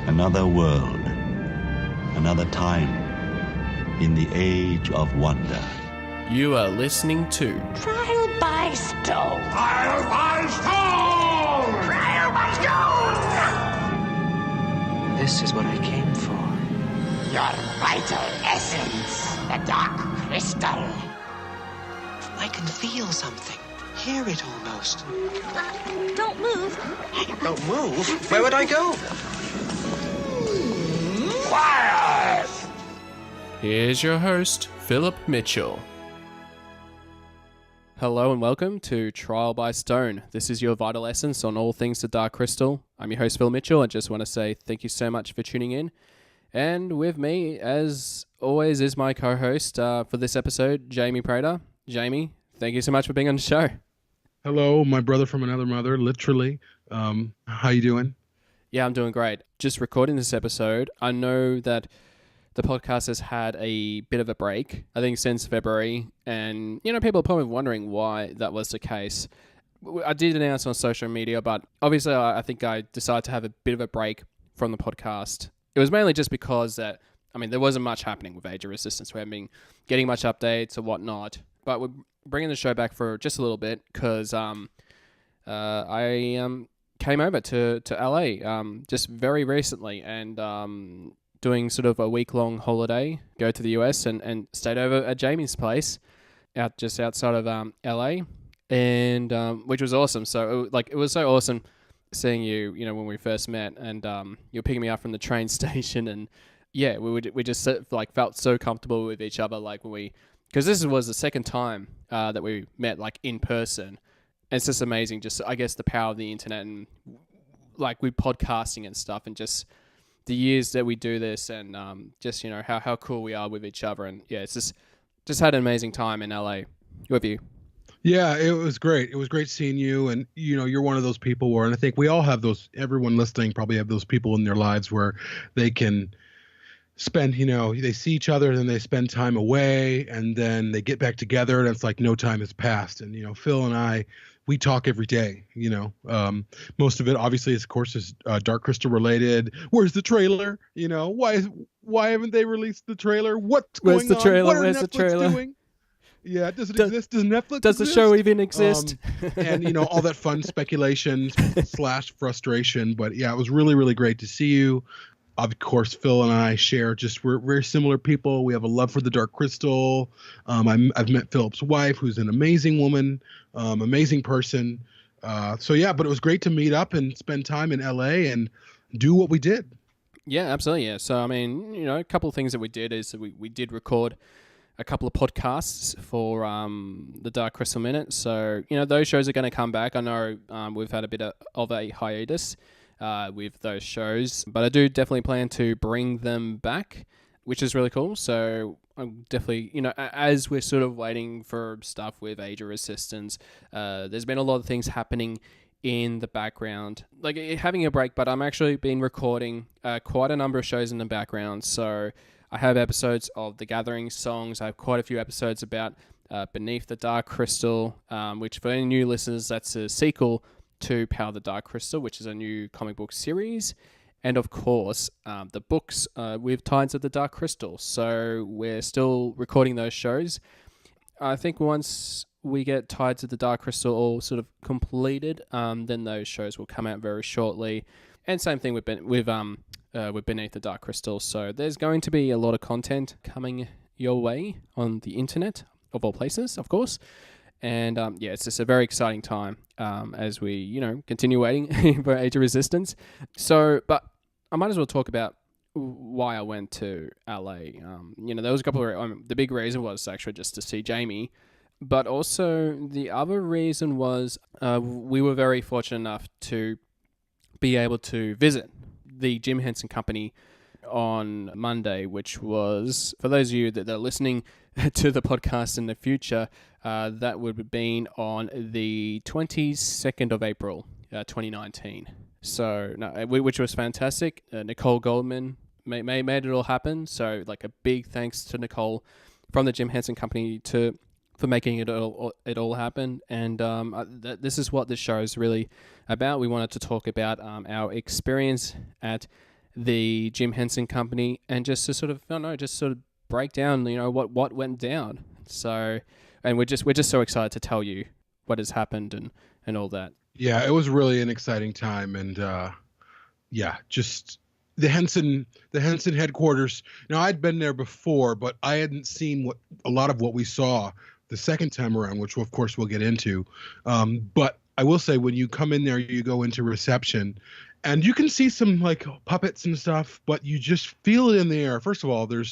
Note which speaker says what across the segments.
Speaker 1: Another world, another time, in the age of wonder.
Speaker 2: You are listening to
Speaker 3: Trial by Stone.
Speaker 4: Trial by Stone!
Speaker 3: Trial by Stone!
Speaker 5: This is what I came for.
Speaker 3: Your vital essence, the dark crystal.
Speaker 5: I can feel something. Hear it almost.
Speaker 6: Don't move.
Speaker 5: Don't move? Where would I go?
Speaker 3: Quiet!
Speaker 2: Here's your host, Philip Mitchell. Hello and welcome to Trial by Stone. This is your vital essence on all things the Dark Crystal. I'm your host, Phil Mitchell. I just want to say thank you so much for tuning in. And with me, as always, is my co-host for this episode, Jaime Prater. Jaime, thank you so much for being on the show.
Speaker 7: Hello, my brother from another mother, literally. How you doing?
Speaker 2: Yeah, I'm doing great. Just recording this episode. I know that the podcast has had a bit of a break, I think since February, and people are probably wondering why that was the case. I did announce on social media, but obviously I think I decided to have a bit of a break from the podcast. It was mainly just because there wasn't much happening with Age of Resistance. We haven't been getting much updates or whatnot, but we're bringing the show back for just a little bit because I came over to LA just very recently and doing sort of a week-long holiday, go to the US and stayed over at Jamie's place just outside of LA, and which was awesome. So it was so awesome seeing you, when we first met, and you were picking me up from the train station, and yeah, we just felt so comfortable with each other, because this was the second time that we met in person. And it's just amazing, just I guess the power of the internet and with podcasting and stuff, and just the years that we do this, and just how cool we are with each other, and yeah, it's just had an amazing time in LA. With you.
Speaker 7: Yeah, it was great. It was great seeing you, and you're one of those people where, and I think we all have those. Everyone listening probably have those people in their lives where they can spend, they see each other, and then they spend time away, and then they get back together, and it's like no time has passed. And Phil and I, we talk every day. Most of it obviously is Dark Crystal related. Where's the trailer? Why haven't they released the trailer? What's going on?
Speaker 2: Where's the trailer?
Speaker 7: What are
Speaker 2: Where's
Speaker 7: Netflix
Speaker 2: the trailer
Speaker 7: doing? Yeah, does it exist? Does Netflix
Speaker 2: Does
Speaker 7: exist?
Speaker 2: the show even exist?
Speaker 7: And all that fun speculation / frustration. But yeah, it was really, really great to see you. Of course, Phil and I share we're very similar people. We have a love for the Dark Crystal. I've met Philip's wife, who's an amazing woman, amazing person. So yeah, but it was great to meet up and spend time in LA and do what we did. Yeah,
Speaker 2: absolutely. Yeah. So, a couple of things that we did is we did record a couple of podcasts for the Dark Crystal Minute. So, those shows are going to come back. I know we've had a bit of a hiatus with those shows, but I do definitely plan to bring them back, which is really cool. So I'm definitely, as we're sort of waiting for stuff with Age of Resistance, there's been a lot of things happening in the background, having a break, but I'm actually been recording quite a number of shows in the background. So I have episodes of the Gathering songs. I have quite a few episodes about Beneath the Dark Crystal, which for any new listeners, that's a sequel to Power the Dark Crystal, which is a new comic book series. And of course, the books with Tides of the Dark Crystal. So we're still recording those shows. I think once we get Tides of the Dark Crystal all sort of completed, then those shows will come out very shortly. And same thing with Beneath the Dark Crystal. So there's going to be a lot of content coming your way on the internet, of all places, of course. And it's just a very exciting time as we, continue waiting for Age of Resistance. So, but I might as well talk about why I went to LA. There was a couple of, the big reason was actually just to see Jaime. But also the other reason was we were very fortunate enough to be able to visit the Jim Henson Company on Monday, which was, for those of you that are listening to the podcast in the future, that would have been on the 22nd of April, 2019. So, which was fantastic. Nicole Goldman made it all happen. So, a big thanks to Nicole from the Jim Henson Company for making it all happen. And this is what this show is really about. We wanted to talk about our experience at the Jim Henson Company and just to sort of, I don't know, just sort of break down, what went down. So, and we're just so excited to tell you what has happened and all that.
Speaker 7: Yeah, it was really an exciting time, and just the Henson headquarters. Now, I'd been there before, but I hadn't seen a lot of what we saw the second time around, which of course we'll get into. But I will say, when you come in there, you go into reception, and you can see some like puppets and stuff, but you just feel it in the air. First of all, you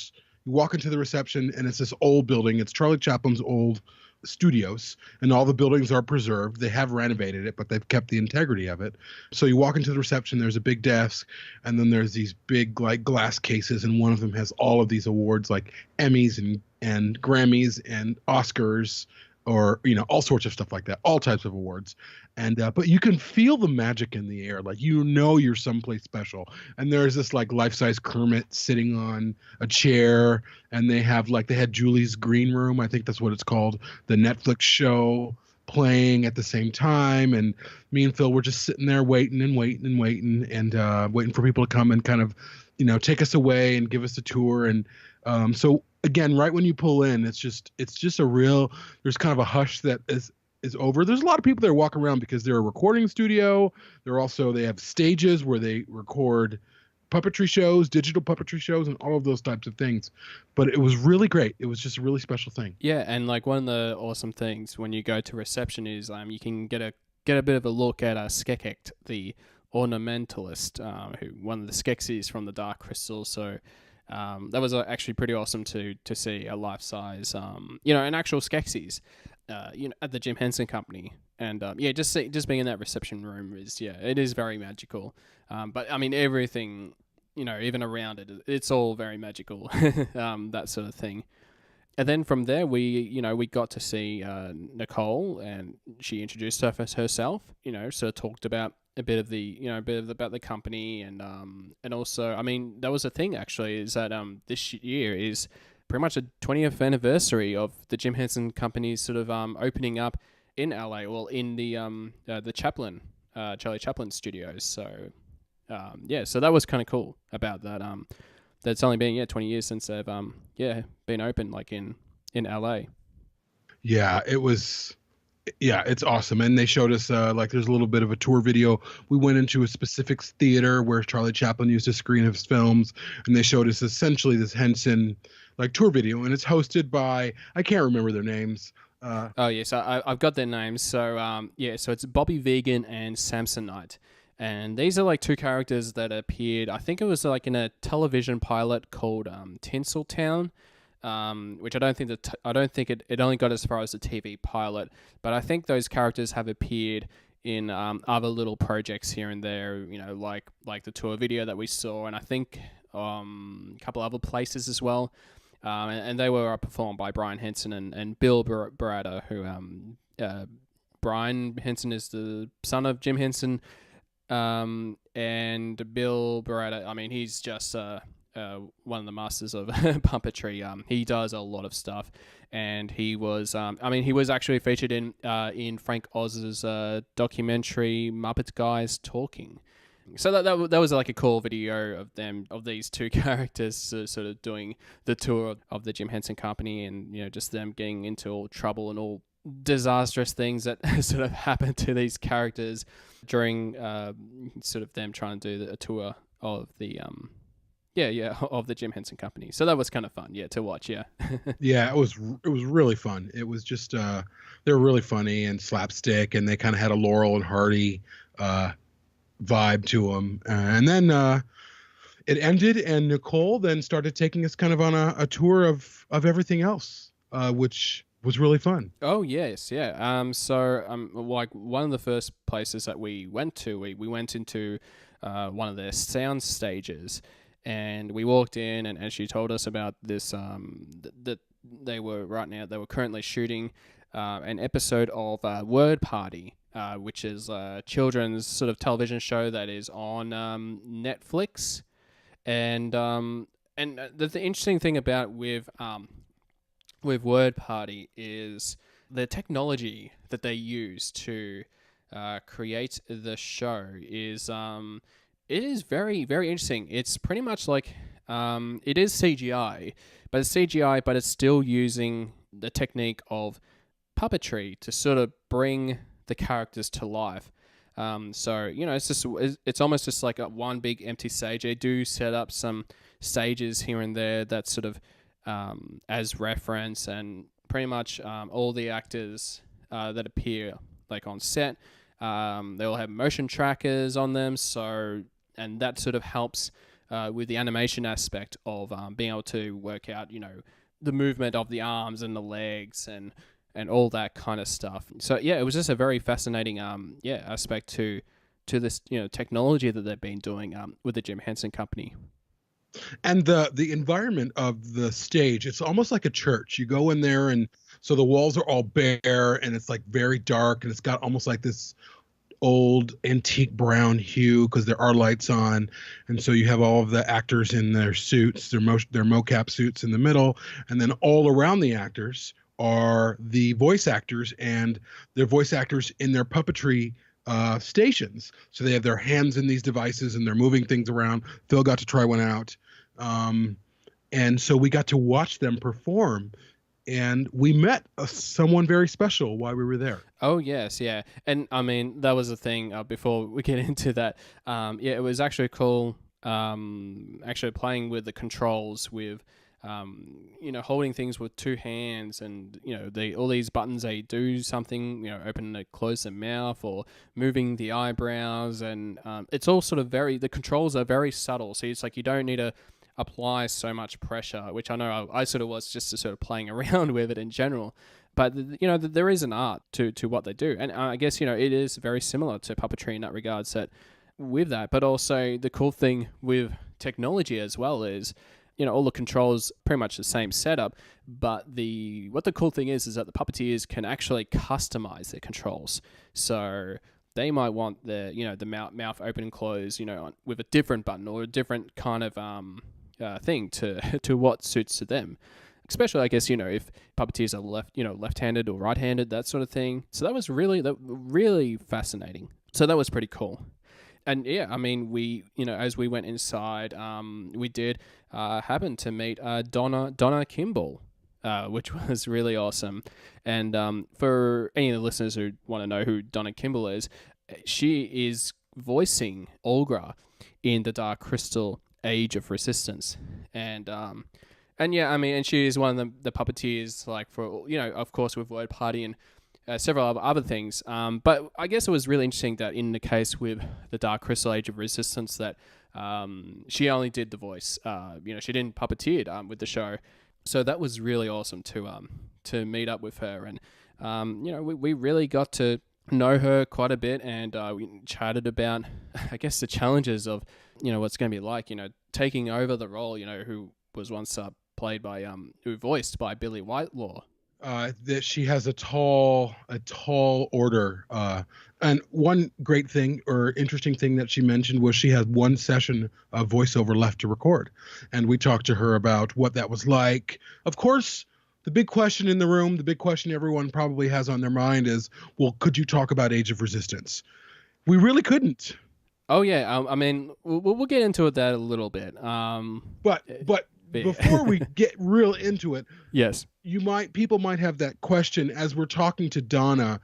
Speaker 7: walk into the reception, and it's this old building. It's Charlie Chaplin's old studios, and all the buildings are preserved. They have renovated it, but they've kept the integrity of it. So you walk into the reception, there's a big desk, and then there's these big like glass cases, and one of them has all of these awards like Emmys and Grammys and Oscars, or all sorts of stuff like that, all types of awards. And but you can feel the magic in the air, like you're someplace special. And there's this like life-size Kermit sitting on a chair, and they had Julie's Green Room, I think that's what it's called, the Netflix show playing at the same time. And me and Phil were just sitting there waiting and waiting for people to come and kind of take us away and give us a tour. And so again, right when you pull in, it's just there's kind of a hush that is over. There's a lot of people there walking around because they're a recording studio. They have stages where they record puppetry shows, digital puppetry shows, and all of those types of things. But it was really great. It was just a really special thing.
Speaker 2: Yeah, and like one of the awesome things when you go to reception is you can get a bit of a look at Skekek, the ornamentalist, who one of the Skeksis from the Dark Crystal. So that was actually pretty awesome to see a life size, an actual Skeksis, at the Jim Henson Company. And just being in that reception room it is very magical. But I mean, everything, even around it, it's all very magical, that sort of thing. And then from there, we got to see Nicole, and she introduced herself, so talked about a bit about the company, and also, I mean, that was the thing actually, is that this year is pretty much a 20th anniversary of the Jim Henson Company's sort of opening up in LA, well, in the Chaplin, Charlie Chaplin studios. So so that was kind of cool about that. That's only been 20 years since they've been open, like in LA.
Speaker 7: Yeah, it was. Yeah, it's awesome. And they showed us there's a little bit of a tour video. We went into a specific theater where Charlie Chaplin used to screen his films, and they showed us essentially this Henson tour video, and it's hosted by, I can't remember their names.
Speaker 2: So I've got their names. So so it's Bobby Vegan and Samsonite. And these are like two characters that appeared, I think it was like in a television pilot called Tinseltown. Which I don't think it only got as far as the TV pilot, but I think those characters have appeared in other little projects here and there, like the tour video that we saw, and I think a couple other places as well. And they were performed by Brian Henson and Bill Bratter, who Brian Henson is the son of Jim Henson, and Bill Bratter, I mean, he's just one of the masters of puppetry. He does a lot of stuff, and he was actually featured in Frank Oz's documentary Muppet Guys Talking. So that was like a cool video of these two characters sort of doing the tour of the Jim Henson Company, and just them getting into all trouble and all disastrous things that sort of happened to these characters during sort of them trying to do a tour of the of the Jim Henson Company. So that was kind of fun, to watch, yeah.
Speaker 7: Yeah, it was really fun. It was just they were really funny and slapstick, and they kind of had a Laurel and Hardy vibe to them. And then it ended, and Nicole then started taking us kind of on a tour of everything else, which was really fun.
Speaker 2: Oh yes, yeah. So like one of the first places that we went to, we went into one of their sound stages. And we walked in, and she told us about this, that they were currently shooting an episode of Word Party, which is a children's sort of television show that is on Netflix. And the interesting thing about with Word Party is the technology that they use to create the show is It is very, very interesting. It's pretty much like it is CGI, but it's CGI, but it's still using the technique of puppetry to sort of bring the characters to life. So it's almost just like one big empty stage. They do set up some stages here and there that sort of as reference, and pretty much all the actors that appear like on set, they all have motion trackers on them. So, and that sort of helps with the animation aspect of being able to work out, the movement of the arms and the legs and all that kind of stuff. So yeah, it was just a very fascinating aspect to this technology that they've been doing with the Jim Henson Company.
Speaker 7: And the environment of the stage, it's almost like a church. You go in there, and so the walls are all bare, and it's like very dark, and it's got almost like this old antique brown hue because there are lights on. And so you have all of the actors in their suits, their mocap suits in the middle, and then all around the actors are the voice actors, and they're voice actors in their puppetry stations. So they have their hands in these devices and they're moving things around. Phil got to try one out. And so we got to watch them perform, and we met someone very special while we were there.
Speaker 2: Oh, yes, yeah. And I mean, that was the thing before we get into that. It was actually cool actually playing with the controls with, holding things with two hands, and, all these buttons, they do something, open and close the mouth or moving the eyebrows. And it's all sort of the controls are very subtle. So it's like you don't need to apply so much pressure, which I know I sort of was just sort of playing around with it in general. But, there is an art to what they do. And I guess, it is very similar to puppetry in that regards, that with that. But also the cool thing with technology as well is, all the controls pretty much the same setup, but what the cool thing is that the puppeteers can actually customize their controls. So they might want the mouth open and close, with a different button or a different kind of thing to what suits to them. Especially, I guess, if puppeteers are left-handed or right-handed, that sort of thing. So that was really fascinating. So that was pretty cool. And yeah, I mean, we, as we went inside, we did happen to meet Donna Kimball, which was really awesome. And for any of the listeners who want to know who Donna Kimball is, she is voicing Olga in the Dark Crystal Age of Resistance. And yeah, I mean, and she is one of the puppeteers, like, for, of course, with Word Party and several other things. But I guess it was really interesting that in the case with the Dark Crystal Age of Resistance that she only did the voice. She didn't puppeteer with the show. So that was really awesome to meet up with her. And, we really got to know her quite a bit, and we chatted about, I guess, the challenges of, what's going to be like, taking over the role, who was once played by, who voiced by Billy Whitelaw.
Speaker 7: That she has a tall order. And one great thing or interesting thing that she mentioned was she had one session of voiceover left to record. And we talked to her about what that was like. Of course, the big question in the room, the big question everyone probably has on their mind is, well, could you talk about Age of Resistance? We really couldn't.
Speaker 2: Oh, yeah. I mean, we'll get into that a little bit.
Speaker 7: But before we get real into it,
Speaker 2: yes,
Speaker 7: people might have that question as we're talking to Donna.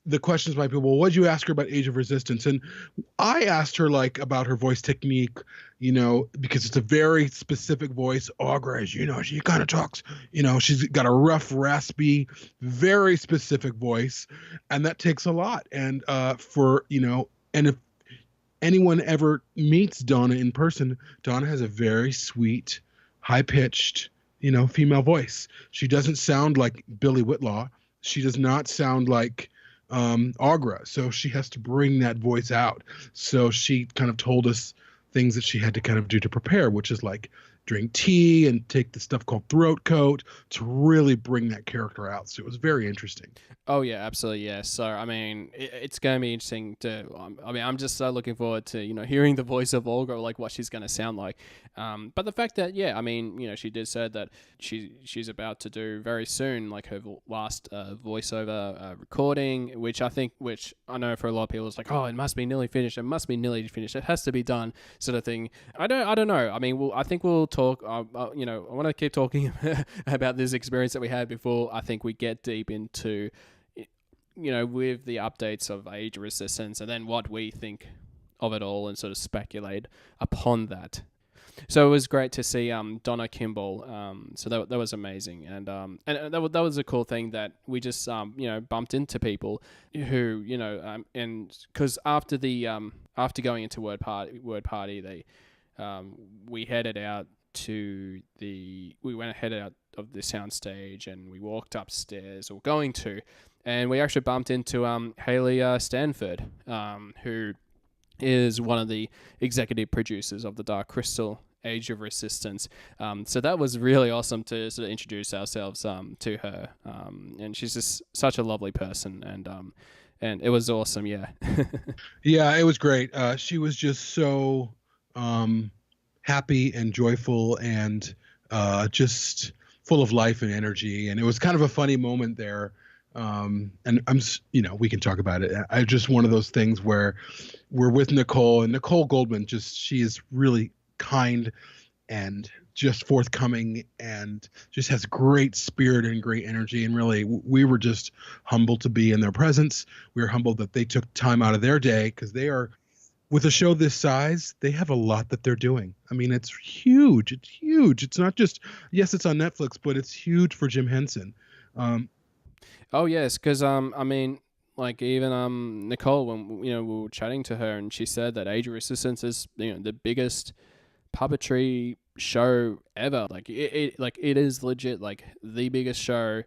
Speaker 7: The questions might be, well, what'd you ask her about Age of Resistance? And I asked her about her voice technique, because it's a very specific voice. Augra, she kind of talks, she's got a rough, raspy, very specific voice, and that takes a lot. And and if anyone ever meets Donna in person, Donna has a very sweet, high-pitched, female voice. She doesn't sound like Billy Whitelaw. She does not sound like Augra. So she has to bring that voice out. So she kind of told us things that she had to kind of do to prepare, which is like drink tea and take the stuff called throat coat to really bring that character out. So it was very interesting.
Speaker 2: Oh yeah, absolutely, yeah. So I mean, it's going to be interesting to. I mean, I'm just so looking forward to hearing the voice of Olga, like what she's going to sound like. But the fact that I mean, she did say that she's about to do very soon, like her last voiceover recording, which I know for a lot of people it's like, oh, it must be nearly finished. It must be nearly finished. It has to be done, sort of thing. I don't know. I mean, I think we'll talk. I want to keep talking about this experience that we had before. I think we get deep into. With the updates of Age of Resistance and then what we think of it all and sort of speculate upon that. So it was great to see Donna Kimball. So that was amazing. And that was a cool thing that we just, bumped into people who, and because after going into Word Party, they, we headed out out of the soundstage and we walked upstairs and we actually bumped into Haley Stanford, who is one of the executive producers of the Dark Crystal Age of Resistance. So that was really awesome to sort of introduce ourselves to her. And she's just such a lovely person, and it was awesome, yeah.
Speaker 7: Yeah, it was great. She was just so happy and joyful and just full of life and energy. And it was kind of a funny moment there. And I'm, we can talk about it. I just one of those things where we're with Nicole, and Nicole Goldman, she is really kind and just forthcoming and just has great spirit and great energy. And really, we were just humbled to be in their presence. We were humbled that they took time out of their day, because they are, with a show this size, they have a lot that they're doing. I mean, it's huge. It's huge. It's not just, yes, it's on Netflix, but it's huge for Jim Henson.
Speaker 2: Oh yes, because I mean, like even Nicole, when we were chatting to her, and she said that Age of Resistance is the biggest puppetry show ever. Like it is legit like the biggest show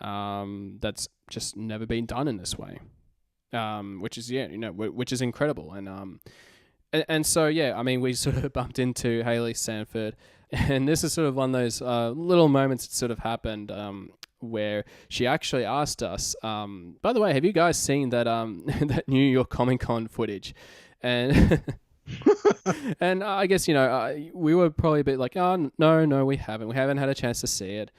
Speaker 2: that's just never been done in this way. Which is which is incredible, and so I mean, we sort of bumped into Haley Stanford, and this is sort of one of those little moments that sort of happened. Where she actually asked us, by the way, have you guys seen that that New York Comic Con footage? And and I guess we were probably a bit like, oh no, we haven't had a chance to see it.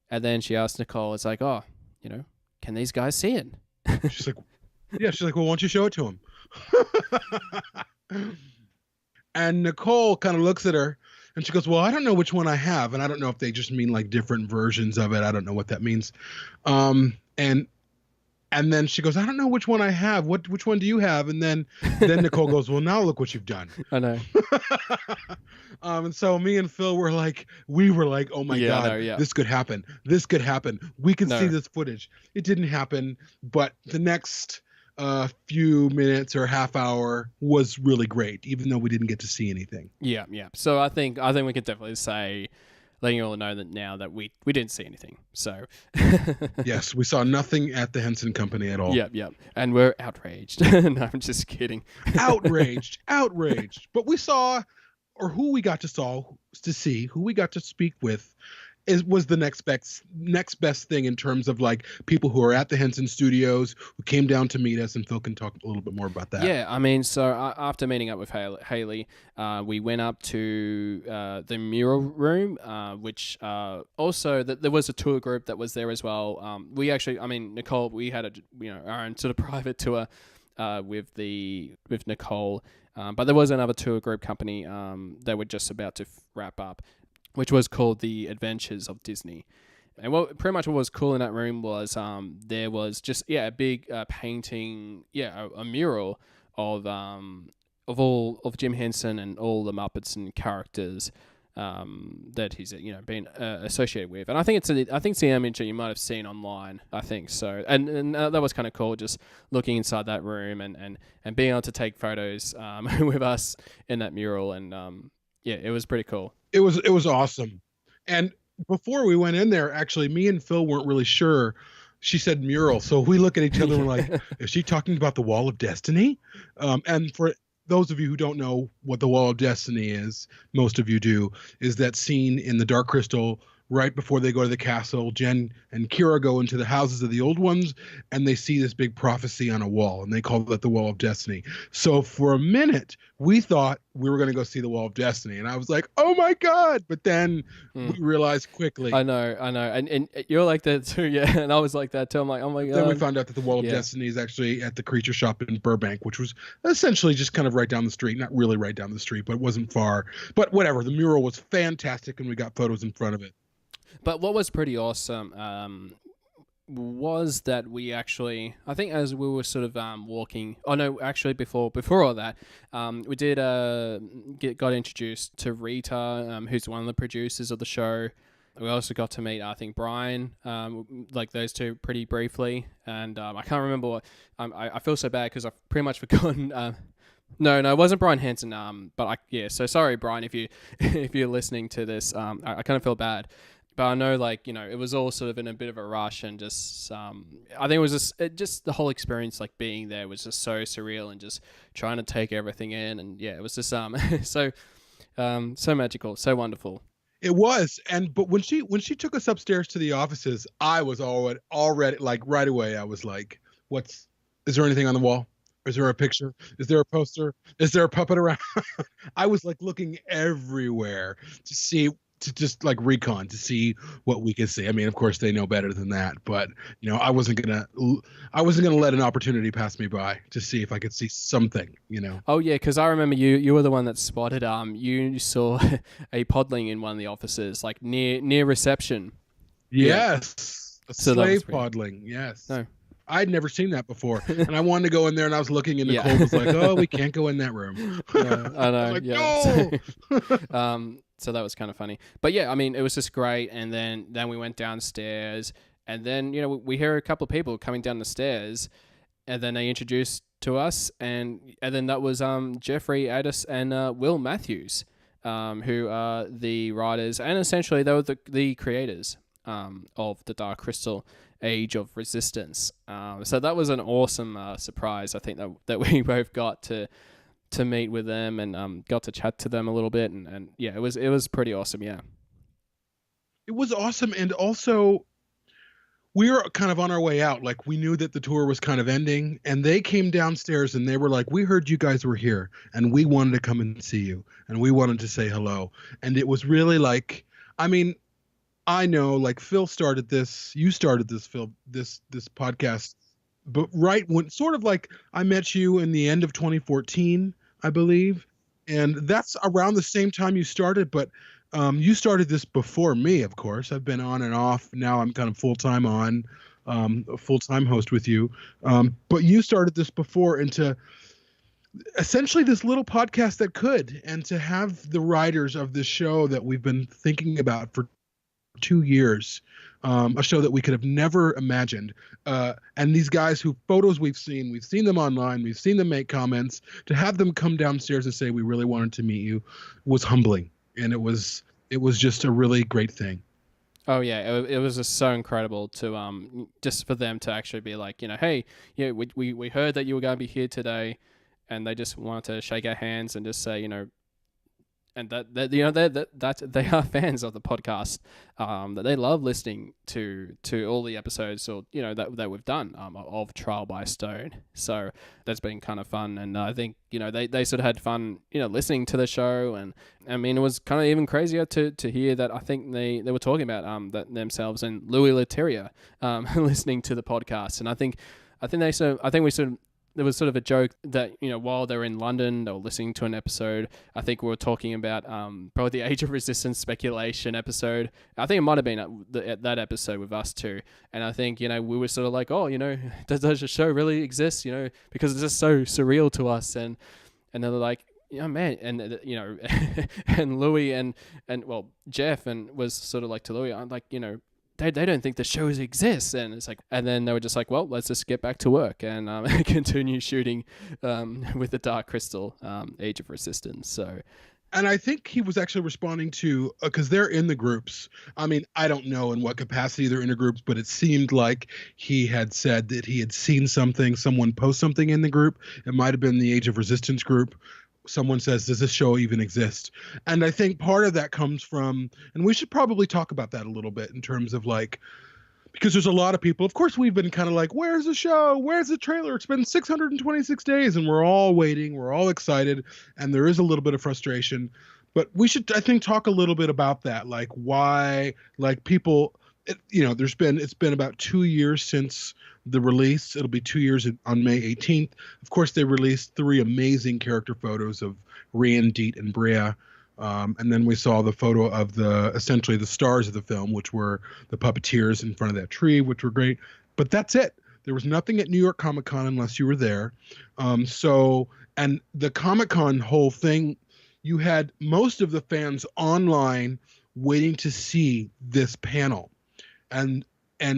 Speaker 2: And then she asked Nicole, it's like, oh, can these guys see it?
Speaker 7: She's like, well, why don't you show it to him? And Nicole kind of looks at her. And she goes, well, I don't know which one I have. And I don't know if they just mean like different versions of it. I don't know what that means. And then she goes, I don't know which one I have. Which one do you have? And then Nicole goes, well, now look what you've done.
Speaker 2: I know.
Speaker 7: And so me and Phil were like, oh my God, this could happen. This could happen. We could see this footage. It didn't happen. But the next few minutes or half hour was really great, even though we didn't get to see anything.
Speaker 2: Yeah. So I think we could definitely say, letting you all know that now that we didn't see anything. So
Speaker 7: yes, we saw nothing at the Henson Company at all.
Speaker 2: Yep. And we're outraged. No, I'm just kidding.
Speaker 7: outraged. But we saw, or who we got to see, who we got to speak with, was the next best thing in terms of like people who are at the Henson Studios who came down to meet us, and Phil can talk a little bit more about that.
Speaker 2: Yeah, I mean, so after meeting up with Haley, we went up to the mural room, which also there was a tour group that was there as well. We actually, I mean, Nicole, we had our own sort of private tour with Nicole, but there was another tour group company that were just about to wrap up, which was called The Adventures of Disney. And what was cool in that room was there was just a big painting, a mural of all of Jim Henson and all the Muppets and characters that he's been associated with. And I think it's the image that you might have seen online. I think so. And that was kind of cool, just looking inside that room and being able to take photos with us in that mural. And it was pretty cool.
Speaker 7: It was awesome. And before we went in there, actually, me and Phil weren't really sure. She said mural. So we look at each other and we're like, is she talking about the Wall of Destiny? And those of you who don't know what the Wall of Destiny is, most of you do, is that scene in the Dark Crystal right before they go to the castle. Jen and Kira go into the houses of the old ones, and they see this big prophecy on a wall, and they call it the Wall of Destiny. So for a minute, we thought we were going to go see the Wall of Destiny, and I was like, oh my God. But then we realized quickly.
Speaker 2: I know. And you're like that too, yeah. And I was like that too. I'm like, oh my God.
Speaker 7: Then we found out that the Wall of Destiny is actually at the Creature Shop in Burbank, which was essentially just kind of right down the street. Not really right down the street, but it wasn't far. But whatever. The mural was fantastic, and we got photos in front of it.
Speaker 2: But what was pretty awesome was that we actually, I think as we were sort of walking, actually before all that, we did got introduced to Rita, who's one of the producers of the show. We also got to meet, I think, Brian, like those two pretty briefly. And I can't remember what, I feel so bad because I've pretty much forgotten. No, it wasn't Brian Henson. So sorry, Brian, if you're listening to this, I kind of feel bad. But I know, like, it was all sort of in a bit of a rush, and just, I think it was just the whole experience, like, being there was just so surreal, and just trying to take everything in, and yeah, it was just so magical, so wonderful.
Speaker 7: It was, but when she took us upstairs to the offices, I was already like right away. I was like, is there anything on the wall? Is there a picture? Is there a poster? Is there a puppet around? I was like looking everywhere to just like recon to see what we could see. I mean, of course they know better than that, but I wasn't gonna let an opportunity pass me by to see if I could see something.
Speaker 2: Oh yeah, because I remember you were the one that spotted. You saw a podling in one of the offices, like near reception.
Speaker 7: Yes,
Speaker 2: yeah.
Speaker 7: A slave podling. Yes. No. I'd never seen that before, and I wanted to go in there, and I was looking, and Nicole was like, "Oh, we can't go in that room."
Speaker 2: Yeah, I know.
Speaker 7: Like,
Speaker 2: no. So that was kind of funny. But yeah, I mean, it was just great. And then we went downstairs, and then, we hear a couple of people coming down the stairs, and then they introduced to us, and then that was Jeffrey Addis and Will Matthews, who are the writers, and essentially they were the creators of the Dark Crystal Age of Resistance. So that was an awesome surprise, I think, that we both got to meet with them, and got to chat to them a little bit, and yeah, it was pretty awesome. Yeah,
Speaker 7: it was awesome. And also we were kind of on our way out, like we knew that the tour was kind of ending, and they came downstairs and they were like, we heard you guys were here and we wanted to come and see you, and we wanted to say hello. And it was really like, I mean, I know, like, Phil started this, you started this, Phil, this podcast, but right when sort of like I met you in the end of 2014, I believe. And that's around the same time you started, but you started this before me, of course. I've been on and off. Now I'm kind of full-time on, a full-time host with you. But you started this before, into essentially this little podcast that could, and to have the writers of this show that we've been thinking about for 2 years, a show that we could have never imagined. And these guys who photos we've seen them online, we've seen them make comments, to have them come downstairs and say, we really wanted to meet you, was humbling. And it was just a really great thing.
Speaker 2: Oh yeah, it was just so incredible to just for them to actually be like, hey, yeah, we heard that you were going to be here today, and they just wanted to shake our hands and just say, and that they are fans of the podcast, that they love listening to all the episodes, or that we've done of Trial by Stone. So that's been kind of fun, and I think they sort of had fun listening to the show. And I mean, it was kind of even crazier to hear that I think they were talking about that themselves and Louis Leterrier listening to the podcast. And I think there was sort of a joke that, while they were in London, they were listening to an episode. I think we were talking about probably the Age of Resistance speculation episode. I think it might have been at that episode with us too. And I think, we were sort of like, oh, does the show really exist? Because it's just so surreal to us. And they're like, man. And, and Louis and well, Jeff and was sort of like to Louis, I'm like, they don't think the shows exist. And it's like, and then they were just like, well, let's just get back to work and continue shooting with the Dark Crystal Age of Resistance. So
Speaker 7: And I think he was actually responding to, because they're in the groups. I mean, I don't know in what capacity they're in the groups, but it seemed like he had said that he had seen something, someone post something in the group. It might have been the Age of Resistance group. Someone says, does this show even exist? And I think part of that comes from, and we should probably talk about that a little bit in terms of like, because there's a lot of people, of course, we've been kind of like, where's the show? Where's the trailer? It's been 626 days and we're all waiting. We're all excited. And there is a little bit of frustration. But we should, I think, talk a little bit about that. Like why, like people, it's been about 2 years since the release. It'll be 2 years on May 18th. Of course, they released 3 amazing character photos of Rian, Deet, and Bria. And then we saw the photo of essentially the stars of the film, which were the puppeteers in front of that tree, which were great. But that's it. There was nothing at New York Comic Con unless you were there. And the Comic Con whole thing, you had most of the fans online waiting to see this panel and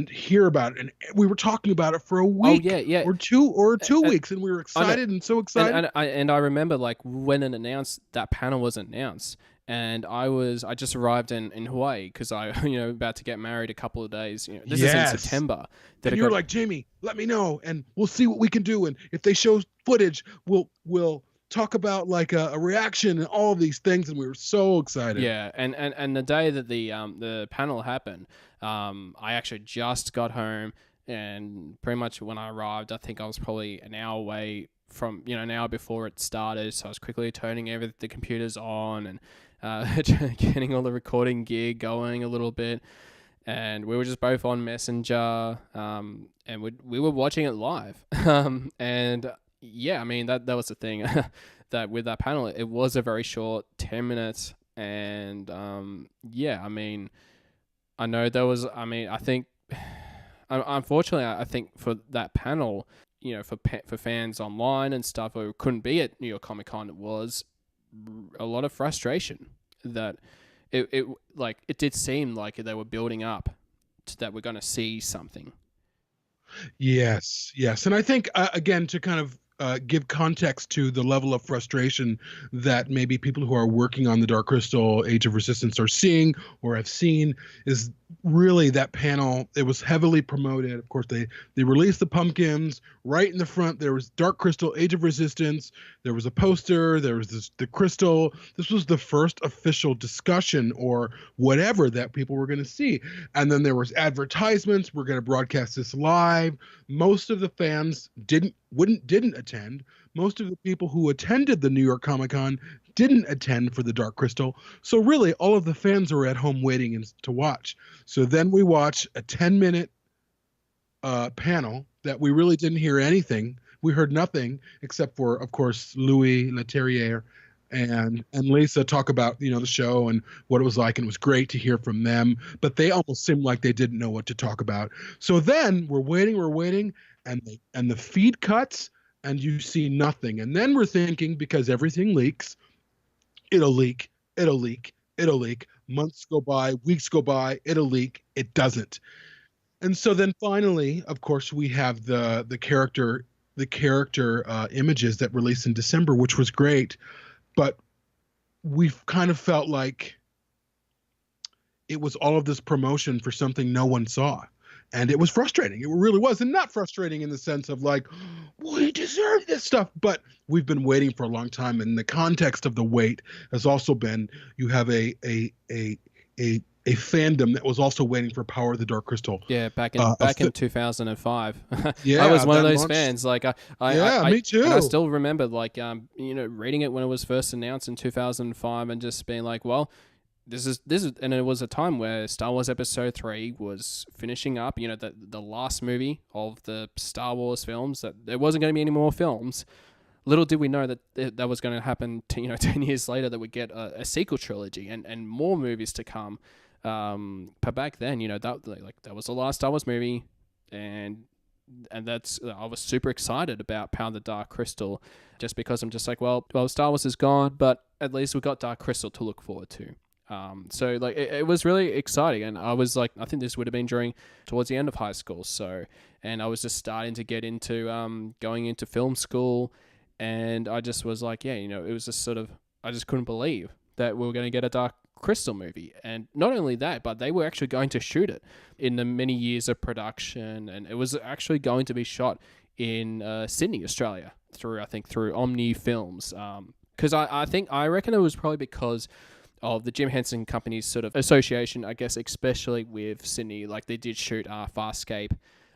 Speaker 7: hear about it. And we were talking about it for a week or two weeks. And we were excited and so excited.
Speaker 2: And I remember like when that panel was announced, and I just arrived in Hawaii because I, about to get married a couple of days. This is in September.
Speaker 7: And you were like, Jamie, let me know and we'll see what we can do. And if they show footage, we'll talk about like a reaction and all of these things. And we were so excited.
Speaker 2: Yeah. And the day that the panel happened, I actually just got home, and pretty much when I arrived, I think I was probably an hour away from, an hour before it started. So I was quickly turning the computers on and getting all the recording gear going a little bit. And we were just both on Messenger, and we were watching it live. And yeah, I mean, that was the thing that with that panel, it was a very short 10 minutes. And yeah, I mean, I know there was, I think, unfortunately, I think for that panel, for fans online and stuff who couldn't be at New York Comic Con, it was a lot of frustration that it did seem like they were building up to that we're going to see something.
Speaker 7: Yes. And I think, again, to kind of give context to the level of frustration that maybe people who are working on the Dark Crystal Age of Resistance are seeing or have seen, is really that panel. It was heavily promoted. Of course, they released the pumpkins right in the front. There was Dark Crystal Age of Resistance. There was a poster. There was the crystal. This was the first official discussion or whatever that people were going to see. And then there was advertisements. We're going to broadcast this live. Most of the fans didn't attend. Most of the people who attended the New York Comic Con didn't attend for the Dark Crystal. So really, all of the fans were at home waiting to watch. So then we watch a 10-minute panel that we really didn't hear anything. We heard nothing except for, of course, Louis Leterrier and Lisa talk about, the show and what it was like. And it was great to hear from them. But they almost seemed like they didn't know what to talk about. So then we're waiting, and the feed cuts, and you see nothing. And then we're thinking, because everything leaks, it'll leak. Months go by, weeks go by, it'll leak. It doesn't. And so then finally, of course, we have the character images that released in December, which was great. But we've kind of felt like it was all of this promotion for something no one saw. And it was frustrating. It really was. And not frustrating in the sense of like, we deserve this stuff. But we've been waiting for a long time. And the context of the wait has also been, you have a fandom that was also waiting for Power of the Dark Crystal.
Speaker 2: Yeah, back in 2005. Yeah, I was one of those fans. Like
Speaker 7: me too.
Speaker 2: And I still remember reading it when it was first announced in 2005 and just being like, well, this is, and it was a time where Star Wars Episode 3 was finishing up, the last movie of the Star Wars films, that there wasn't going to be any more films. Little did we know that was going to happen 10 years later, that we'd get a sequel trilogy and more movies to come. But back then, that was the last Star Wars movie, and that's, I was super excited about Power of the Dark Crystal, just because I'm just like, well, Star Wars is gone, but at least we got Dark Crystal to look forward to. So like it was really exciting, and I was like, I think this would have been towards the end of high school. So, and I was just starting to get into going into film school, and I just was like, yeah, it was just sort of, I just couldn't believe that we were going to get a Dark Crystal movie. And not only that, but they were actually going to shoot it in the many years of production, and it was actually going to be shot in Sydney, Australia, through Omni Films. Because I reckon it was probably because of the Jim Henson Company's sort of association, I guess, especially with Sydney. Like, they did shoot Farscape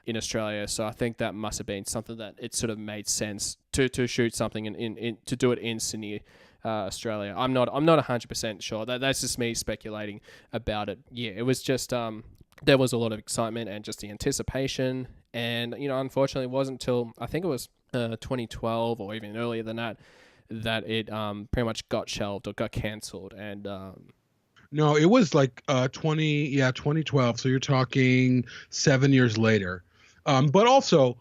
Speaker 2: in Australia, so I think that must have been something that it sort of made sense to shoot something in to do it in Sydney, Australia. I'm not 100% sure. That's just me speculating about it. Yeah, it was just there was a lot of excitement and just the anticipation, and unfortunately, it wasn't until I think it was 2012 or even earlier than that it pretty much got shelved or got cancelled. And
Speaker 7: no, it was like 2012. So you're talking 7 years later. But also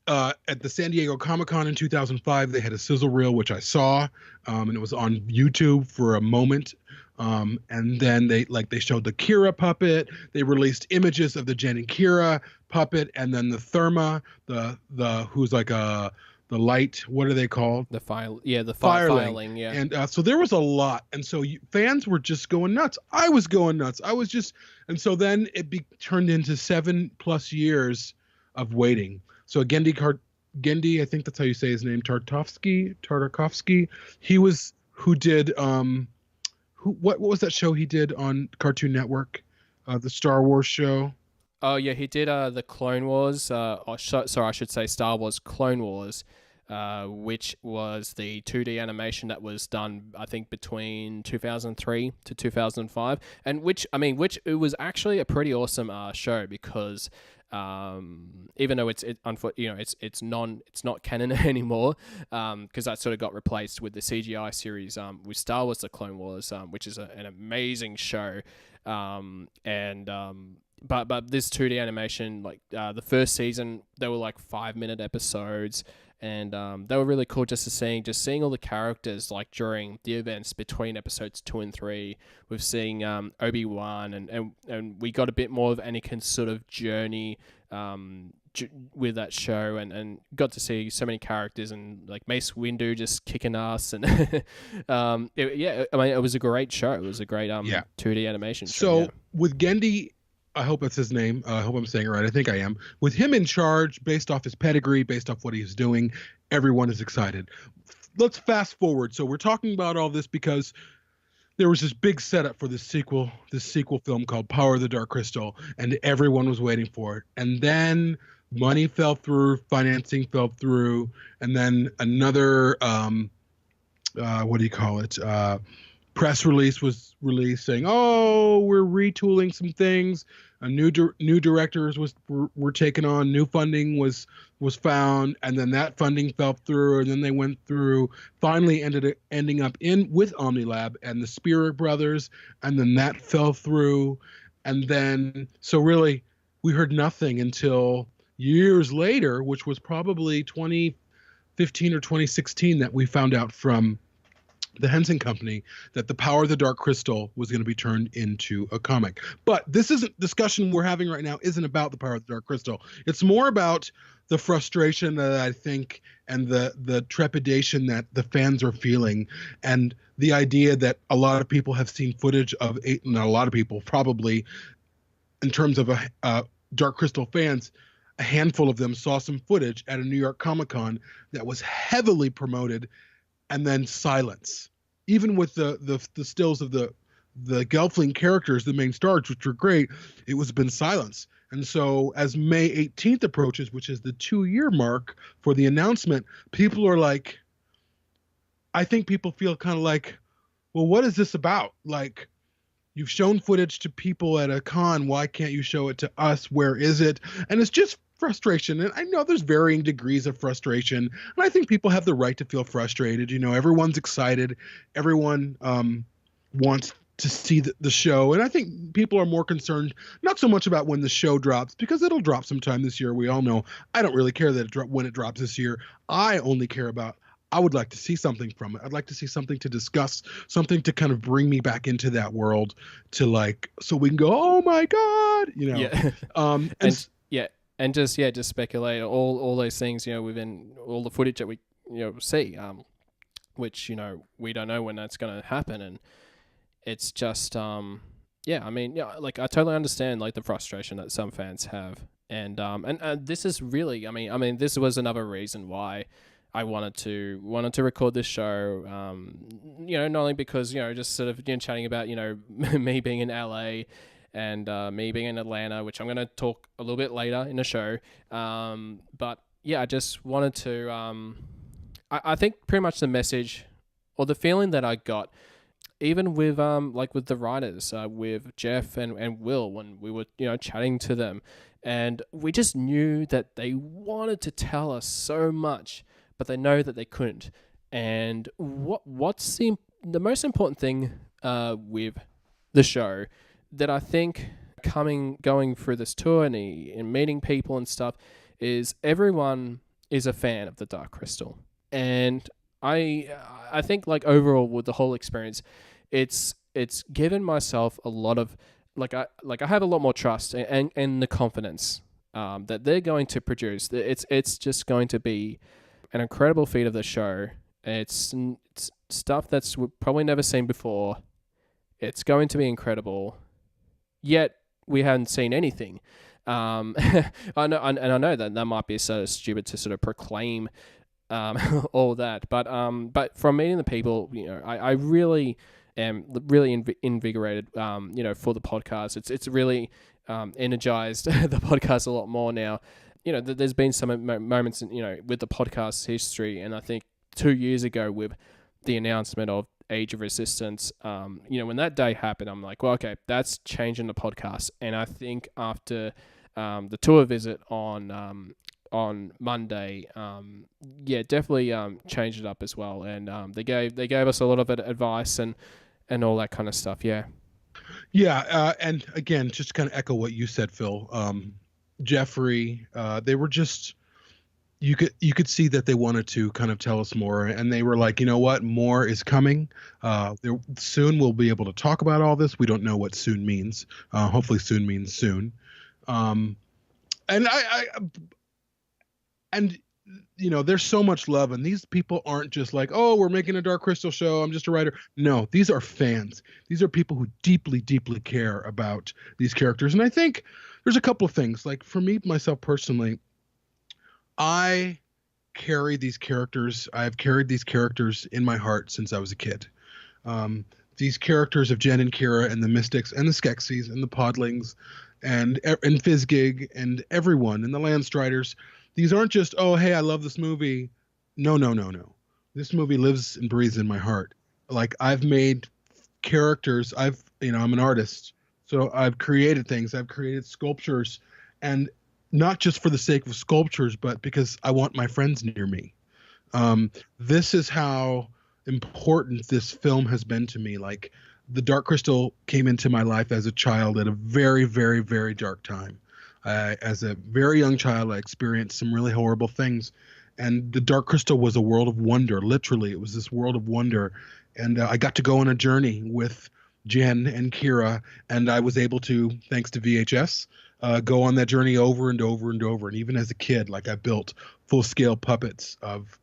Speaker 7: at the San Diego Comic-Con in 2005, they had a sizzle reel, which I saw, and it was on YouTube for a moment. And then they showed the Kira puppet. They released images of the Jen and Kira puppet, and then the Therma, the who's like the light, what are they called?
Speaker 2: The filing, yeah.
Speaker 7: And so there was a lot, and so fans were just going nuts. I was going nuts. And so then it turned into 7+ years of waiting. So Genndy, I think that's how you say his name, Tartakovsky. He was who did what was that show he did on Cartoon Network, the Star Wars show?
Speaker 2: Oh yeah, he did the Clone Wars. I should say Star Wars Clone Wars, which was the 2D animation that was done, I think, between 2003 to 2005, and which it was actually a pretty awesome show, because even though it's not canon anymore, because that sort of got replaced with the CGI series with Star Wars: The Clone Wars, which is an amazing show, But this 2D animation, like the first season, they were like 5-minute episodes, and they were really cool just seeing all the characters like during the events between episodes 2 and 3. We're seeing Obi-Wan, and we got a bit more of Anakin's sort of journey with that show, and got to see so many characters, and like Mace Windu just kicking ass, and it was a great show. It was a great 2D animation show.
Speaker 7: So with Genndy, I hope that's his name. I hope I'm saying it right. I think I am. With him in charge, based off his pedigree, based off what he's doing, everyone is excited. Let's fast forward. So we're talking about all this because there was this big setup for this sequel film called Power of the Dark Crystal, and everyone was waiting for it. And then money fell through, financing fell through, and then another press release was released saying, "Oh, we're retooling some things. A new directors were taken on. New funding was found, and then that funding fell through, and then they went through. Finally, ending up with Omnilab and the Spirit Brothers, and then that fell through, and then so really we heard nothing until years later, which was probably 2015 or 2016, that we found out from the Henson Company that the Power of the Dark Crystal was going to be turned into a comic. But this discussion we're having right now isn't about the Power of the Dark Crystal. It's more about the frustration that I think, and the trepidation that the fans are feeling, and the idea that a lot of people have seen footage of not a lot of people, probably in terms of Dark Crystal fans, a handful of them saw some footage at a New York Comic-Con that was heavily promoted, and then silence. Even with the stills of the Gelfling characters, the main stars, which were great, it was been silence. And so as May 18th approaches, which is the 2-year mark for the announcement, people are like, I think people feel kind of like, well, what is this about? Like, you've shown footage to people at a con, why can't you show it to us? Where is it? And it's just frustration. And I know there's varying degrees of frustration, and I think people have the right to feel frustrated. Everyone's excited. Everyone wants to see the show. And I think people are more concerned, not so much about when the show drops, because it'll drop sometime this year. We all know I don't really care that when it drops this year. I only care about, I would like to see something from it. I'd like to see something to discuss, something to kind of bring me back into that world, to like, so we can go, oh my God,
Speaker 2: Yeah. And just speculate all those things, within all the footage that we see, which we don't know when that's going to happen, and it's just yeah, I mean, yeah, like I totally understand like the frustration that some fans have, and this is really, I mean, this was another reason why I wanted to record this show. Not only because just sort of chatting about me being in LA and me being in Atlanta, which I'm going to talk a little bit later in the show. But yeah, I just wanted to. I think pretty much the message or the feeling that I got, even with like with the writers, with Jeff and Will, when we were chatting to them, and we just knew that they wanted to tell us so much, but they know that they couldn't. And what's the most important thing with the show that I think going through this tour and meeting people and stuff is everyone is a fan of the Dark Crystal. And I think like overall with the whole experience, it's given myself a lot of I have a lot more trust and the confidence that they're going to produce. It's just going to be an incredible feat of the show. It's stuff that's we've probably never seen before. It's going to be incredible. Yet we hadn't seen anything. I know that might be sort of stupid to sort of proclaim all that, but from meeting the people, I really am really invigorated, for the podcast. It's really energized the podcast a lot more now. There's been some moments, with the podcast history, and I think 2 years ago with the announcement of Age of Resistance, when that day happened, I'm like, well, okay, that's changing the podcast. And I think after the tour visit on Monday, definitely changed it up as well. And they gave us a lot of advice and all that kind of stuff. Yeah.
Speaker 7: Yeah, and again, just to kind of echo what you said, Phil. Jeffrey, they were just you could see that they wanted to kind of tell us more, and they were like, you know what, more is coming. Soon we'll be able to talk about all this. We don't know what soon means. Hopefully, soon means soon. And there's so much love, and these people aren't just like, oh, we're making a Dark Crystal show, I'm just a writer. No, these are fans. These are people who deeply, deeply care about these characters. And I think there's a couple of things. Like for me, myself personally, I carry these characters. I've carried these characters in my heart since I was a kid. These characters of Jen and Kira and the Mystics and the Skeksis and the Podlings and Fizzgig and everyone and the Landstriders. These aren't just, oh, hey, I love this movie. No. This movie lives and breathes in my heart. Like I've made characters. I'm an artist. So I've created things. I've created sculptures, and not just for the sake of sculptures, but because I want my friends near me. This is how important this film has been to me. Like the Dark Crystal came into my life as a child at a very, very, very dark time. As a very young child, I experienced some really horrible things. And the Dark Crystal was a world of wonder. Literally, it was this world of wonder. And I got to go on a journey with Jen and Kira. And I was able to, thanks to VHS, go on that journey over and over and over. And even as a kid, like I built full-scale puppets of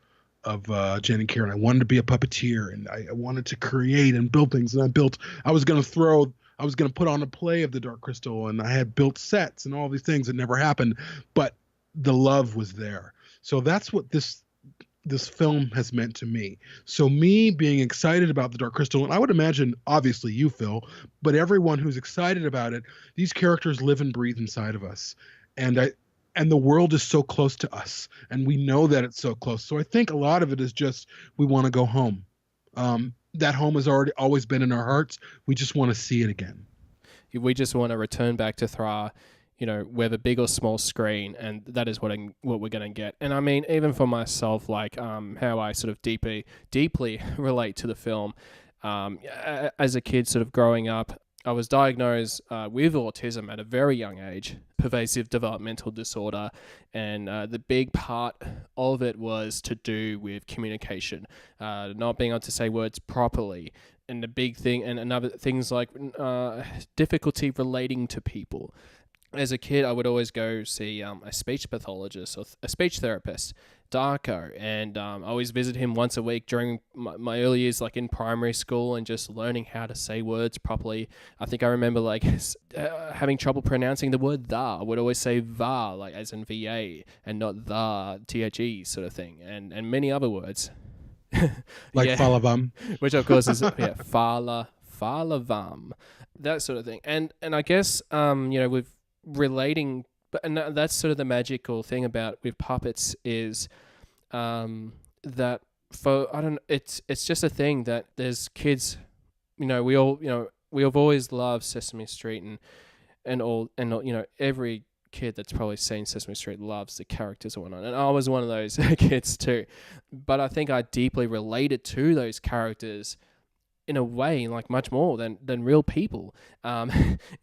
Speaker 7: Jen and Kira. And I wanted to be a puppeteer. And I wanted to create and build things. And I was going to put on a play of the Dark Crystal, and I had built sets and all these things that never happened, but the love was there. So that's what this film has meant to me. So me being excited about the Dark Crystal, and I would imagine, obviously you, Phil, but everyone who's excited about it, these characters live and breathe inside of us. And the world is so close to us, and we know that it's so close. So I think a lot of it is just we want to go home. That home has always been in our hearts. We just want to see it again.
Speaker 2: We just want to return back to Thra, whether big or small screen, and that is what we're going to get. And I mean, even for myself, like how I sort of deeply relate to the film. As a kid, sort of growing up, I was diagnosed with autism at a very young age, pervasive developmental disorder, and the big part of it was to do with communication, not being able to say words properly, and the big thing, and another things like difficulty relating to people. as a kid, I would always go see a speech pathologist or a speech therapist, Darko, and I always visit him once a week during my early years, like in primary school, and just learning how to say words properly. I think I remember like having trouble pronouncing the word "the." I would always say "va," like as in "va," and not "the" "the" sort of thing, and many other words.
Speaker 7: Like falavam.
Speaker 2: Which of course is falavam, that sort of thing. And I guess with relating, and that's sort of the magical thing about with puppets is that it's just a thing that there's kids, we have always loved Sesame Street and all every kid that's probably seen Sesame Street loves the characters and whatnot, and I was one of those kids too. But I think I deeply related to those characters in a way, like much more than real people,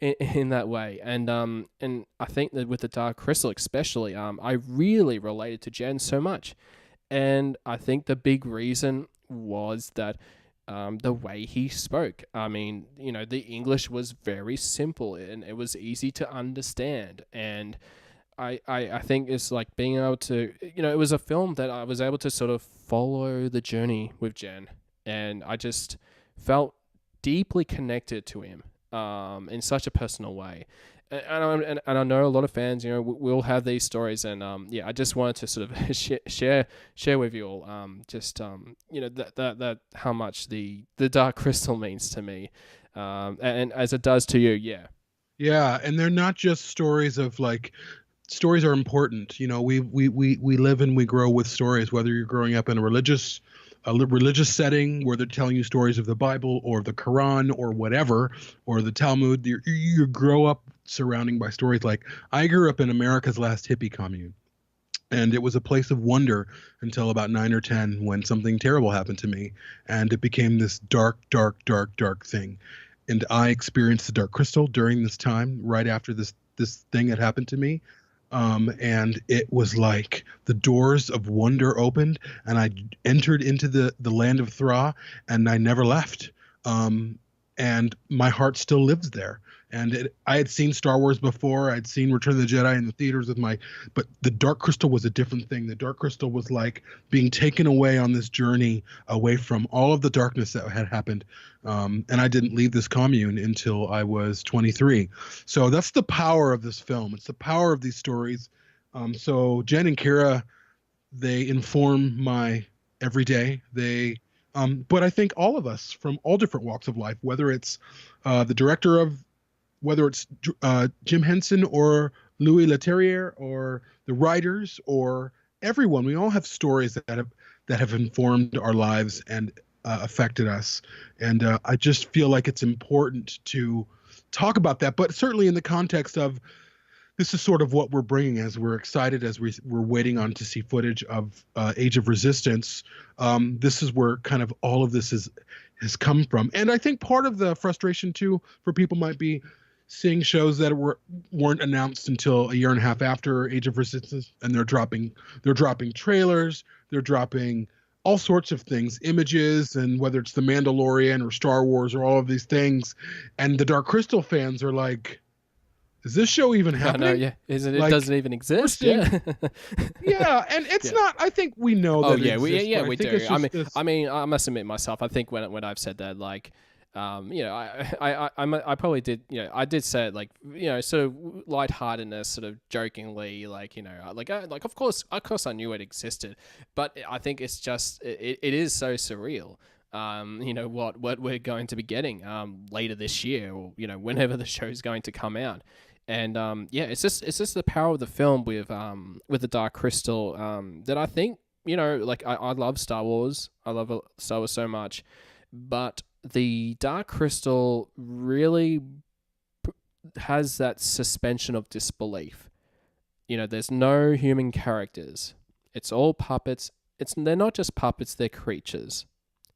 Speaker 2: in that way. And I think that with the Dark Crystal especially, I really related to Jen so much, and I think the big reason was that the way he spoke. I mean, the English was very simple and it was easy to understand. And I think it's like being able to, it was a film that I was able to sort of follow the journey with Jen. And I just felt deeply connected to him in such a personal way. And I know a lot of fans, we'll have these stories, and I just wanted to sort of share with you all, that how much the Dark Crystal means to me, and as it does to you,
Speaker 7: Yeah, and they're not just stories of like. Stories are important. We live and we grow with stories, whether you're growing up in a religious setting where they're telling you stories of the Bible or the Quran or whatever, or the Talmud. You grow up surrounding by stories. Like I grew up in America's last hippie commune, and it was a place of wonder until about 9 or 10 when something terrible happened to me, and it became this dark thing. And I experienced the Dark Crystal during this time, right after this thing had happened to me. And it was like the doors of wonder opened, and I entered into the land of Thra, and I never left. And my heart still lives there. And I had seen Star Wars before. I'd seen Return of the Jedi in the theaters but the Dark Crystal was a different thing. The Dark Crystal was like being taken away on this journey away from all of the darkness that had happened. And I didn't leave this commune until I was 23. So that's the power of this film. It's the power of these stories. So Jen and Kira, they inform my everyday. But I think all of us from all different walks of life, whether it's whether it's Jim Henson or Louis Leterrier or the writers or everyone, we all have stories that have informed our lives and affected us. And I just feel like it's important to talk about that, but certainly in the context of this is sort of what we're bringing as we're excited, as we're waiting on to see footage of Age of Resistance. This is where kind of all of this has come from. And I think part of the frustration too for people might be seeing shows that weren't announced until a year and a half after Age of Resistance, and they're dropping trailers, they're dropping all sorts of things, images, and whether it's The Mandalorian or Star Wars or all of these things, and the Dark Crystal fans are like, is this show even happening?
Speaker 2: I know, yeah. It doesn't even exist. Yeah.
Speaker 7: Yeah, and it's not. I think we know that.
Speaker 2: Oh yeah,
Speaker 7: it exists,
Speaker 2: we do. I mean, I must admit myself. I think when I've said that, like, I probably did. I did say it like, sort of lightheartedness, sort of jokingly, like, like of course I knew it existed, but I think it's just it is so surreal. What we're going to be getting later this year, or whenever the show's going to come out. And it's just the power of the film with the Dark Crystal that I think, like I love Star Wars. I love Star Wars so much, but the Dark Crystal really has that suspension of disbelief. There's no human characters. It's all puppets. They're not just puppets, they're creatures.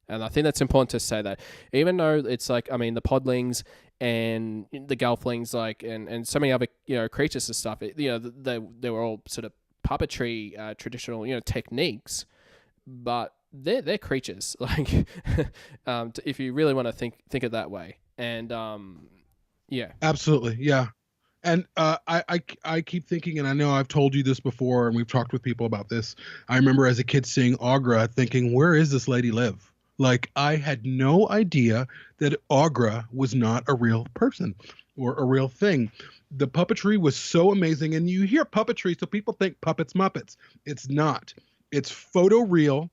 Speaker 2: And I think that's important to say that, even though it's like, I mean, the podlings and the gelflings, like, and so many other, creatures and stuff, they were all sort of puppetry, traditional, techniques, but they're creatures, like, if you really want to think it that way. And, yeah.
Speaker 7: Absolutely. Yeah. And I keep thinking, and I know I've told you this before, and we've talked with people about this. I remember as a kid seeing Agra, thinking, "Where is this lady live?" Like I had no idea that Agra was not a real person or a real thing. The puppetry was so amazing, and you hear puppetry, so people think puppets, Muppets. It's not. It's photo real.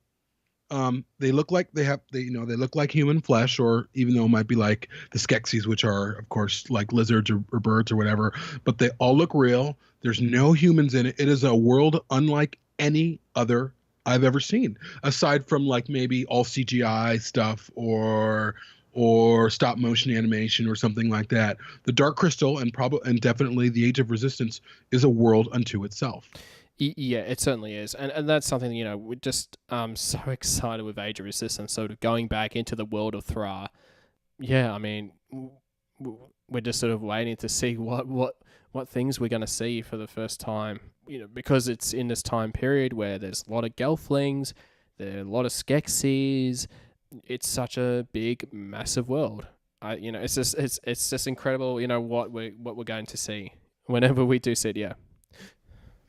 Speaker 7: They look like they look like human flesh, or even though it might be like the Skeksis, which are of course like lizards or birds or whatever, but they all look real. There's no humans in it. It is a world unlike any other I've ever seen, aside from like maybe all CGI stuff or stop motion animation or something like that. The Dark Crystal and definitely the Age of Resistance is a world unto itself.
Speaker 2: Yeah, it certainly is, and that's something we're just so excited with Age of Resistance, sort of going back into the world of Thra. Yeah, I mean, we're just sort of waiting to see what things we're going to see for the first time. Because it's in this time period where there's a lot of Gelflings, there are a lot of Skeksis. It's such a big, massive world. It's just incredible. What we're going to see whenever we do see it. Yeah.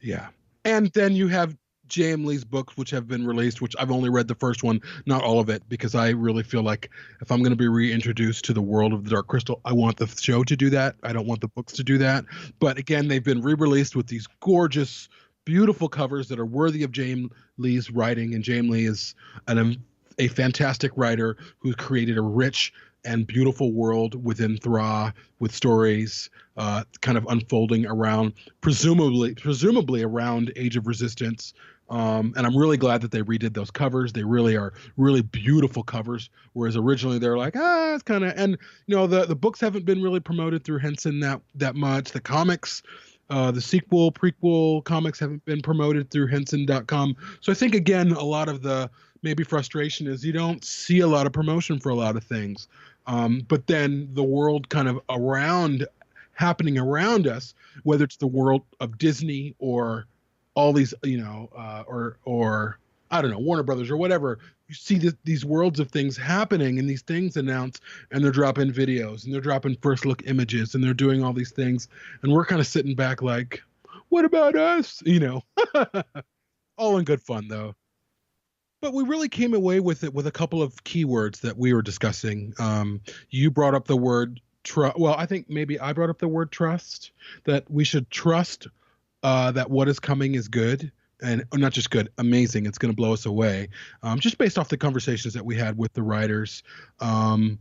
Speaker 7: Yeah. And then you have J.M. Lee's books, which have been released, which I've only read the first one, not all of it, because I really feel like if I'm going to be reintroduced to the world of the Dark Crystal, I want the show to do that. I don't want the books to do that. But again, they've been re-released with these gorgeous, beautiful covers that are worthy of J.M. Lee's writing. And J.M. Lee is a fantastic writer who's created a rich and beautiful world within Thra, with stories kind of unfolding around, presumably around Age of Resistance. And I'm really glad that they redid those covers. They really are really beautiful covers. Whereas originally they were like, it's kind of, and the books haven't been really promoted through Henson that much. The comics, the sequel, prequel comics haven't been promoted through Henson.com. So I think again, a lot of the maybe frustration is you don't see a lot of promotion for a lot of things. But then the world kind of happening around us, whether it's the world of Disney or all these, or I don't know, Warner Brothers or whatever, you see these worlds of things happening and these things announced, and they're dropping videos and they're dropping first look images and they're doing all these things. And we're kind of sitting back like, what about us? All in good fun though. But we really came away with it with a couple of keywords that we were discussing. You brought up the word trust. Well, I think maybe I brought up the word trust, that we should trust that what is coming is good, and not just good, amazing. It's going to blow us away. Just based off the conversations that we had with the writers. And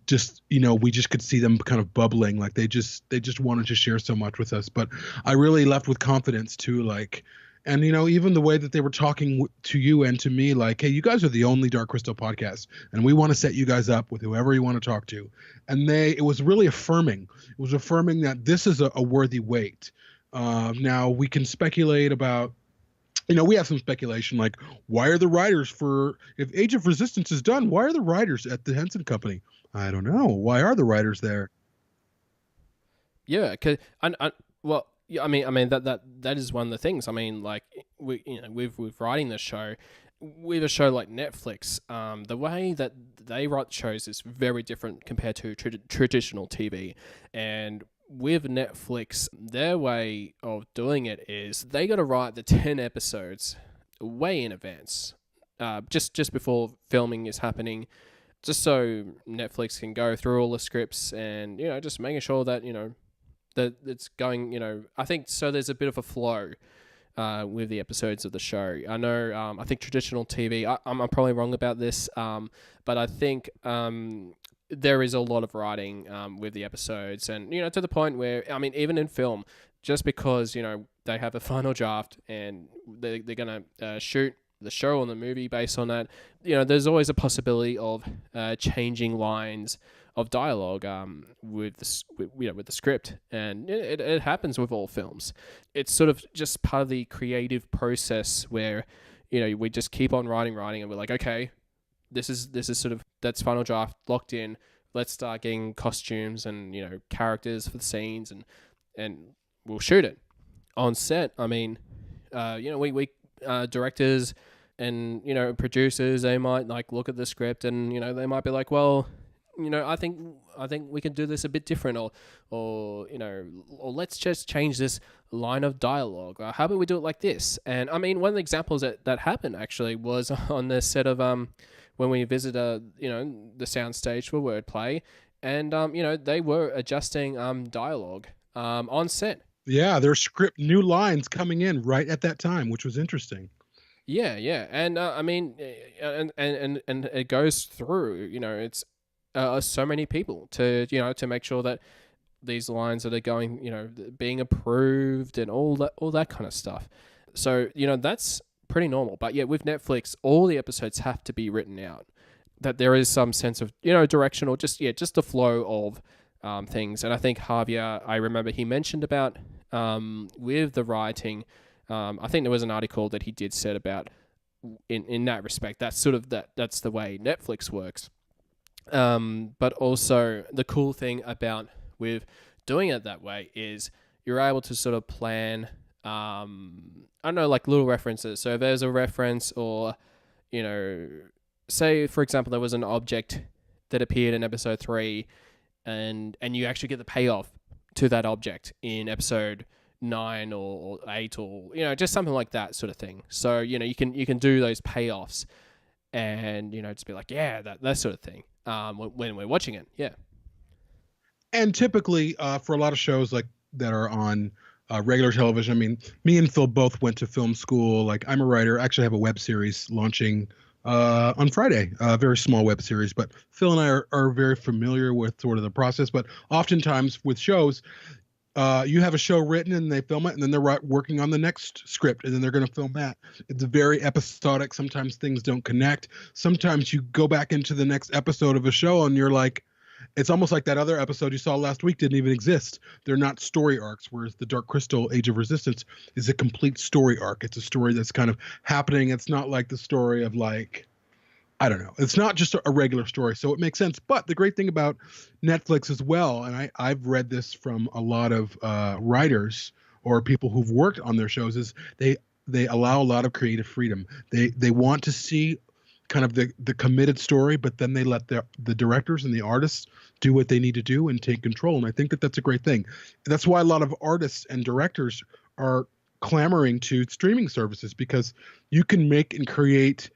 Speaker 7: just, we just could see them kind of bubbling, like they just wanted to share so much with us. But I really left with confidence too, like, and, even the way that they were talking to you and to me, like, hey, you guys are the only Dark Crystal podcast, and we want to set you guys up with whoever you want to talk to. And it was really affirming. It was affirming that this is a worthy wait. Now, we can speculate about, we have some speculation, like, why are the writers if Age of Resistance is done, why are the writers at the Henson Company? I don't know. Why are the writers there?
Speaker 2: Yeah, well, yeah, I mean that is one of the things. I mean, like with writing the show, with a show like Netflix, the way that they write shows is very different compared to traditional TV. And with Netflix, their way of doing it is they got to write the 10 episodes way in advance, just before filming is happening, just so Netflix can go through all the scripts and just making sure that that it's going, I think so there's a bit of a flow with the episodes of the show. I know, I think traditional TV, I'm probably wrong about this, but I think there is a lot of writing with the episodes, and, to the point where, I mean, even in film, just because, they have a final draft and they're going to shoot the show or the movie based on that, there's always a possibility of changing lines of dialogue with the script, and it happens with all films. It's sort of just part of the creative process where we just keep on writing, and we're like, okay, this is sort of that's final draft locked in. Let's start getting costumes and characters for the scenes, and we'll shoot it on set. I mean, we directors and producers, they might like look at the script and they might be like, well, I think we can do this a bit different, or let's just change this line of dialogue. How about we do it like this? And I mean, one of the examples that happened actually was on the set of when we visited the soundstage for Wordplay, and they were adjusting dialogue on set.
Speaker 7: Yeah, there's script new lines coming in right at that time, which was interesting.
Speaker 2: Yeah, and I mean, and it goes through. It's so many people to make sure that these lines that are going, being approved and all that kind of stuff. So that's pretty normal. But yeah, with Netflix, all the episodes have to be written out. That there is some sense of direction, or just the flow of things. And I think Javier, I remember he mentioned about with the writing. I think there was an article that he did said about in that respect. That's sort of that's the way Netflix works. But also the cool thing about with doing it that way is you're able to sort of plan. I don't know, like little references. So if there's a reference, or say for example there was an object that appeared in episode 3, and you actually get the payoff to that object in episode 9 or 8, or just something like that sort of thing. So you can do those payoffs, and just be like, yeah, that sort of thing when we're watching it. Yeah.
Speaker 7: And typically for a lot of shows like that are on regular television, I mean, me and Phil both went to film school. Like, I'm a writer. I actually have a web series launching on Friday, a very small web series, but Phil and I are very familiar with sort of the process. But oftentimes with shows, you have a show written and they film it, and then they're working on the next script, and then they're going to film that. It's very episodic. Sometimes things don't connect. Sometimes you go back into the next episode of a show and you're like, it's almost like that other episode you saw last week didn't even exist. They're not story arcs, whereas the Dark Crystal Age of Resistance is a complete story arc. It's a story that's kind of happening. It's not like the story of, like, I don't know. It's not just a regular story, so it makes sense. But the great thing about Netflix as well, and I've read this from a lot of writers or people who've worked on their shows, is they allow a lot of creative freedom. They want to see kind of the committed story, but then they let the directors and the artists do what they need to do and take control. And I think that's a great thing. That's why a lot of artists and directors are clamoring to streaming services, because you can make and create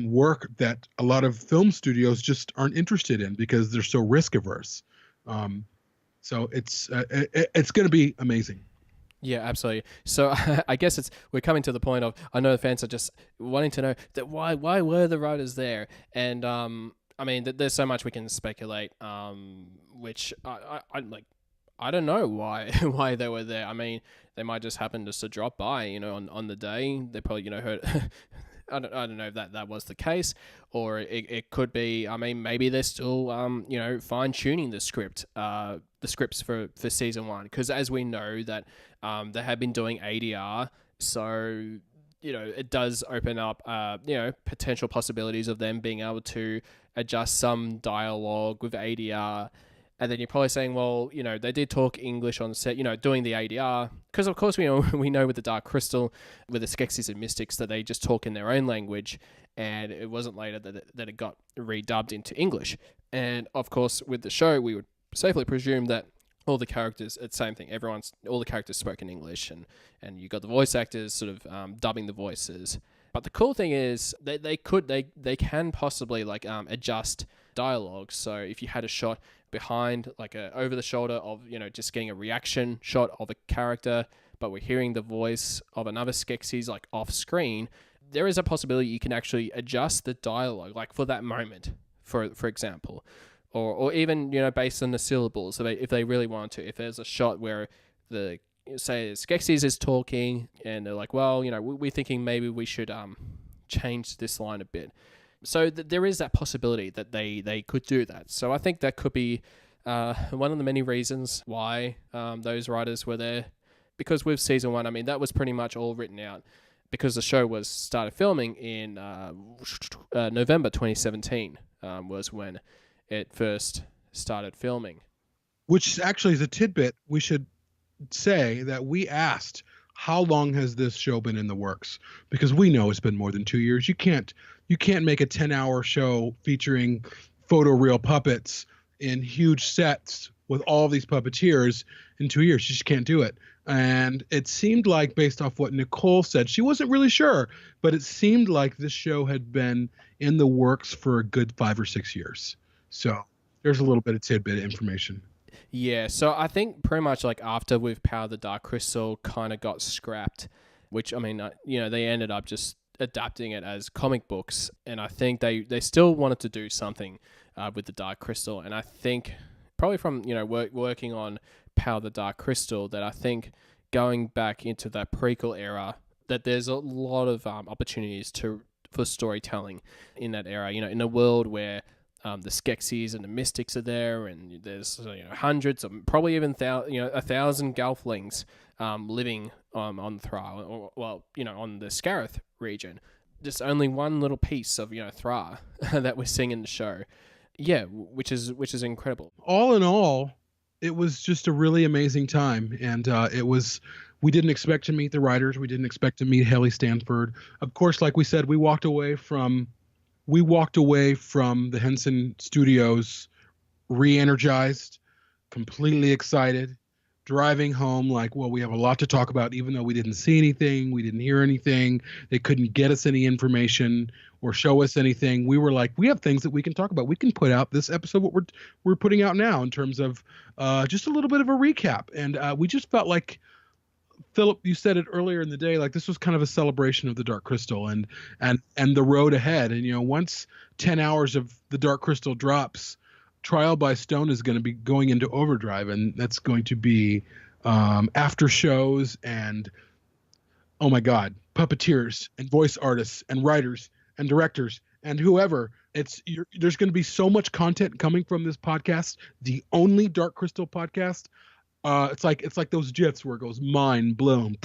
Speaker 7: work that a lot of film studios just aren't interested in because they're so risk averse. So it's going to be amazing.
Speaker 2: Yeah, absolutely. So I guess we're coming to the point of, I know the fans are just wanting to know that why were the writers there? And I mean, there's so much we can speculate, which I like. I don't know why they were there. I mean, they might just happen just to drop by, on the day. They probably heard. I don't know if that was the case, or it could be. I mean, maybe they're still fine tuning the scripts for season 1, because as we know that they have been doing ADR, so it does open up potential possibilities of them being able to adjust some dialogue with ADR. And then you're probably saying, well, they did talk English on set, doing the ADR. Because, of course, we know with the Dark Crystal, with the Skeksis and Mystics, that they just talk in their own language. And it wasn't later that it got redubbed into English. And, of course, with the show, we would safely presume that all the characters, it's the same thing. All the characters spoke in English. And you got the voice actors sort of dubbing the voices. But the cool thing is they can possibly adjust dialogue. So if you had a shot behind, like over the shoulder of just getting a reaction shot of a character, but we're hearing the voice of another Skeksis like off screen, there is a possibility you can actually adjust the dialogue like for that moment, for example, or even based on the syllables. So if they really want to, if there's a shot where the say Skeksis is talking and they're like, well, we're thinking maybe we should change this line a bit. So there is that possibility that they could do that. So I think that could be one of the many reasons why those writers were there. Because with season 1, I mean, that was pretty much all written out because the show was started filming in November 2017 was when it first started filming.
Speaker 7: Which actually is a tidbit. We should say that we asked, how long has this show been in the works? Because we know it's been more than 2 years. You can't make a 10-hour show featuring photoreal puppets in huge sets with all these puppeteers in 2 years. She just can't do it. And it seemed like, based off what Nicole said, she wasn't really sure, but it seemed like this show had been in the works for a good 5 or 6 years. So there's a little bit of tidbit of information.
Speaker 2: Yeah, so I think pretty much like after With Power the Dark Crystal kind of got scrapped, which, I mean, they ended up just adapting it as comic books, and I think they still wanted to do something with the Dark Crystal, and I think probably from, working on Power the Dark Crystal, that I think going back into that prequel era, that there's a lot of opportunities for storytelling in that era, in a world where the Skeksis and the Mystics are there, and there's hundreds of, probably even 1,000 Gelflings living on Thra, or on the Scarith region. Just only one little piece of Thra that we're seeing in the show. Yeah, which is incredible.
Speaker 7: All in all, it was just a really amazing time, and we didn't expect to meet the writers. We didn't expect to meet Haley Stanford. Of course, like we said, we walked away from the Henson Studios re-energized, completely excited, driving home like, well, we have a lot to talk about, even though we didn't see anything, we didn't hear anything, they couldn't get us any information or show us anything. We were like, we have things that we can talk about. We can put out this episode, what we're putting out now, in terms of just a little bit of a recap. And we just felt like, Philip, you said it earlier in the day, like this was kind of a celebration of the Dark Crystal and the road ahead. And once 10 hours of the Dark Crystal drops, Trial by Stone is going to be going into overdrive, and that's going to be after shows and, oh my God, puppeteers and voice artists and writers and directors and whoever. There's going to be so much content coming from this podcast, the only Dark Crystal podcast. It's like those GIFs where it goes mind blown.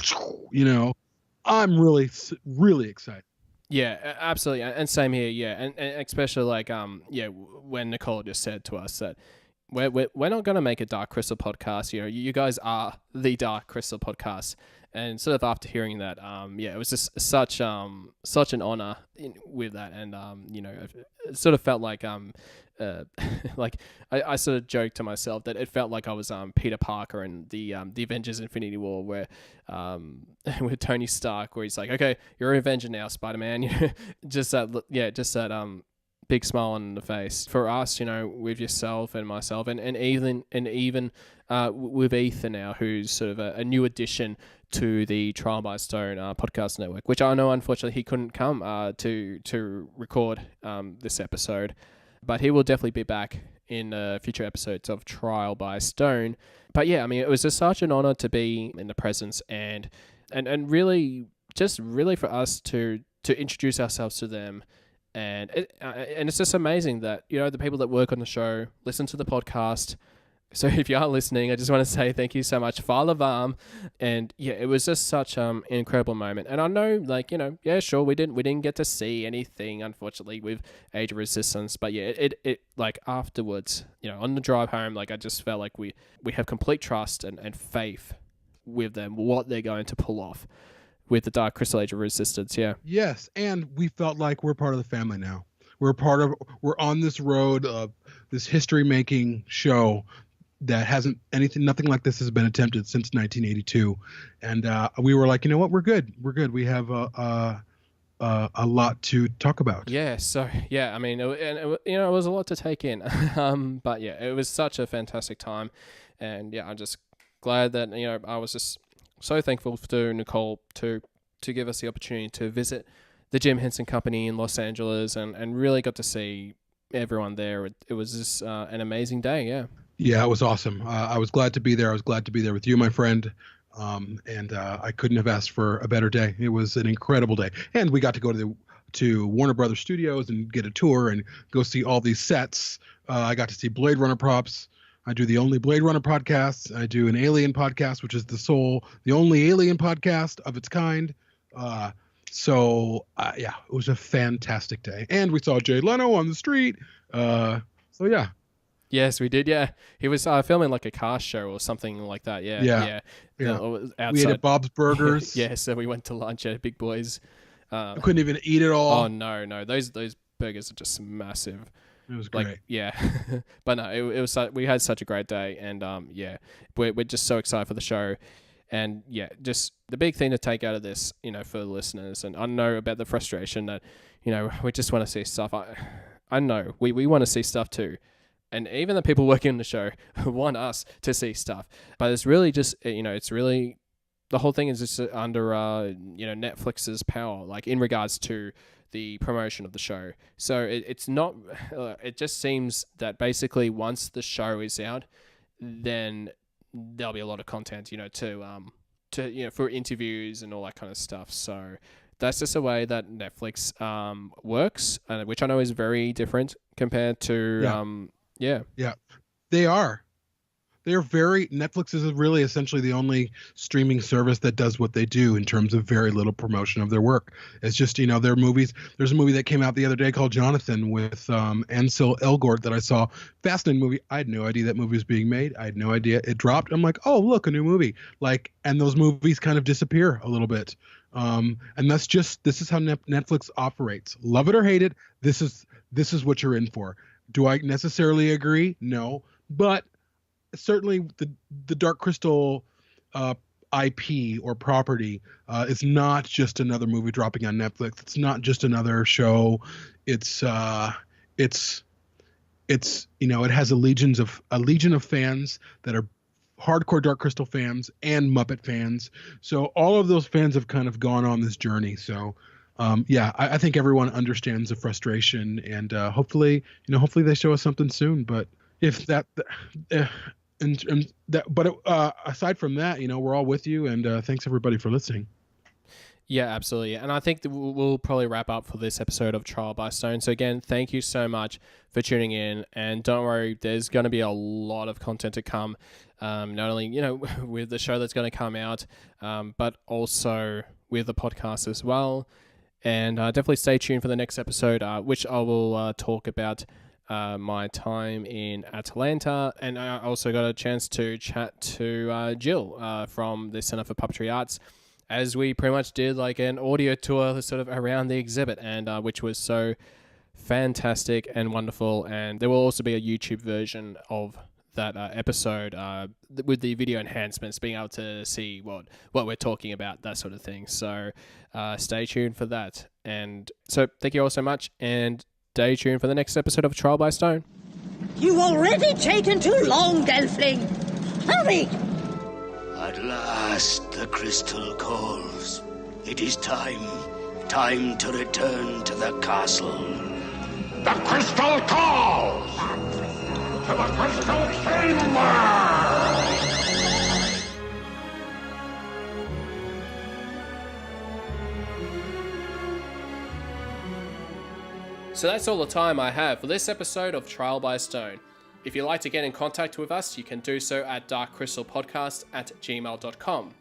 Speaker 7: I'm really, really excited.
Speaker 2: Yeah, absolutely, and same here. Yeah, and especially like when Nicole just said to us that we're not going to make a Dark Crystal podcast. You guys are the Dark Crystal podcast. And sort of after hearing that, it was just such an honor with that, and it sort of felt like like I sort of joked to myself that it felt like I was Peter Parker in the Avengers Infinity War, where with Tony Stark, where he's like, okay, you're an Avenger now, Spider-Man. just that big smile on the face for us, with yourself and myself, and even with Ethan now, who's sort of a new addition to the Trial by Stone podcast network, which I know unfortunately he couldn't come to record this episode, but he will definitely be back in future episodes of Trial by Stone. But yeah, I mean, it was just such an honor to be in the presence and really for us to introduce ourselves to them. And it's just amazing that, the people that work on the show listen to the podcast. So if you are listening, I just want to say thank you so much, Father Varm. And yeah, it was just such an incredible moment. And I know, like, sure, we didn't get to see anything, unfortunately, with Age of Resistance. But yeah, it like afterwards, on the drive home, like I just felt like we have complete trust and faith with them, what they're going to pull off with the Dark Crystal Age of Resistance. Yeah. Yes,
Speaker 7: and we felt like we're part of the family now. We're on this road of this history-making show that nothing like this has been attempted since 1982, and we were like, you know what, we're good. We have a lot to talk about.
Speaker 2: Yeah. So yeah, I mean, it was a lot to take in, but yeah, it was such a fantastic time, and yeah, I'm just glad that I was just so thankful to Nicole to give us the opportunity to visit the Jim Henson Company in Los Angeles and really got to see everyone there. It was just an amazing day. Yeah.
Speaker 7: Yeah, it was awesome. I was glad to be there. I was glad to be there with you, my friend. And I couldn't have asked for a better day. It was an incredible day. And we got to go to Warner Brothers Studios and get a tour and go see all these sets. I got to see Blade Runner props. I do the only Blade Runner podcast. I do an Alien podcast, which is the only Alien podcast of its kind. So it was a fantastic day. And we saw Jay Leno on the street. So yeah.
Speaker 2: Yes, we did. Yeah, he was filming like a car show or something like that. Yeah.
Speaker 7: Outside. We ate at Bob's Burgers.
Speaker 2: Yeah, so we went to lunch at Big Boys.
Speaker 7: I couldn't even eat it all.
Speaker 2: Oh no, those burgers are just massive.
Speaker 7: It was great.
Speaker 2: Yeah. But no, it was we had such a great day, and yeah, we're just so excited for the show. And yeah, just the big thing to take out of this, for the listeners, and I know about the frustration that, we just want to see stuff. I know we want to see stuff too. And even the people working on the show want us to see stuff. But it's really just, it's really, the whole thing is just under, Netflix's power, like in regards to the promotion of the show. So it's not, it just seems that basically once the show is out, then there'll be a lot of content, to for interviews and all that kind of stuff. So that's just a way that Netflix works, which I know is very different compared to Yeah.
Speaker 7: They are. Netflix is really essentially the only streaming service that does what they do in terms of very little promotion of their work. It's just, their movies. There's a movie that came out the other day called Jonathan with Ansel Elgort that I saw. Fascinating movie. I had no idea that movie was being made. I had no idea it dropped. I'm like, oh, look, a new movie. And those movies kind of disappear a little bit. And this is how Netflix operates. Love it or hate it. This is what you're in for. Do I necessarily agree? No, but certainly the Dark Crystal IP or property is not just another movie dropping on Netflix. It's not just another show. It has a legion of fans that are hardcore Dark Crystal fans and Muppet fans. So all of those fans have kind of gone on this journey. So I think everyone understands the frustration, and hopefully they show us something soon. But if aside from that, we're all with you, and thanks everybody for listening.
Speaker 2: Yeah, absolutely. And I think that we'll probably wrap up for this episode of Trial by Stone. So again, thank you so much for tuning in, and don't worry, there's going to be a lot of content to come. Not only with the show that's going to come out, but also with the podcast as well. And definitely stay tuned for the next episode, which I will talk about my time in Atlanta. And I also got a chance to chat to Jill from the Center for Puppetry Arts, as we pretty much did like an audio tour sort of around the exhibit, and which was so fantastic and wonderful. And there will also be a YouTube version of that episode with the video enhancements, being able to see what we're talking about, that sort of thing. So stay tuned for that. And so thank you all so much, and stay tuned for the next episode of Trial by Stone.
Speaker 6: You've already taken too long, Gelfling. Hurry!
Speaker 8: At last the crystal calls. It is time to return to the castle.
Speaker 4: The crystal calls! To the crystal chamber!
Speaker 2: So that's all the time I have for this episode of Trial by Stone. If you'd like to get in contact with us, you can do so at darkcrystalpodcast@gmail.com.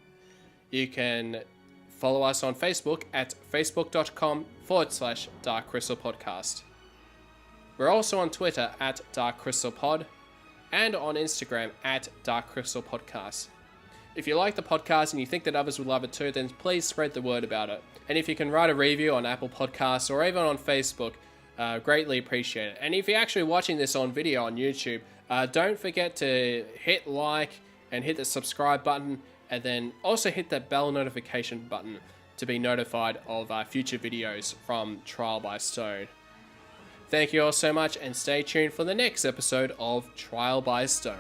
Speaker 2: You can follow us on Facebook at facebook.com/darkcrystalpodcast. We're also on Twitter at darkcrystalpod and on Instagram at darkcrystalpodcast. If you like the podcast and you think that others would love it too, then please spread the word about it. And if you can write a review on Apple Podcasts or even on Facebook, greatly appreciate it. And if you're actually watching this on video on YouTube, don't forget to hit like and hit the subscribe button, and then also hit that bell notification button to be notified of future videos from Trial by Stone. Thank you all so much, and stay tuned for the next episode of Trial by Stone.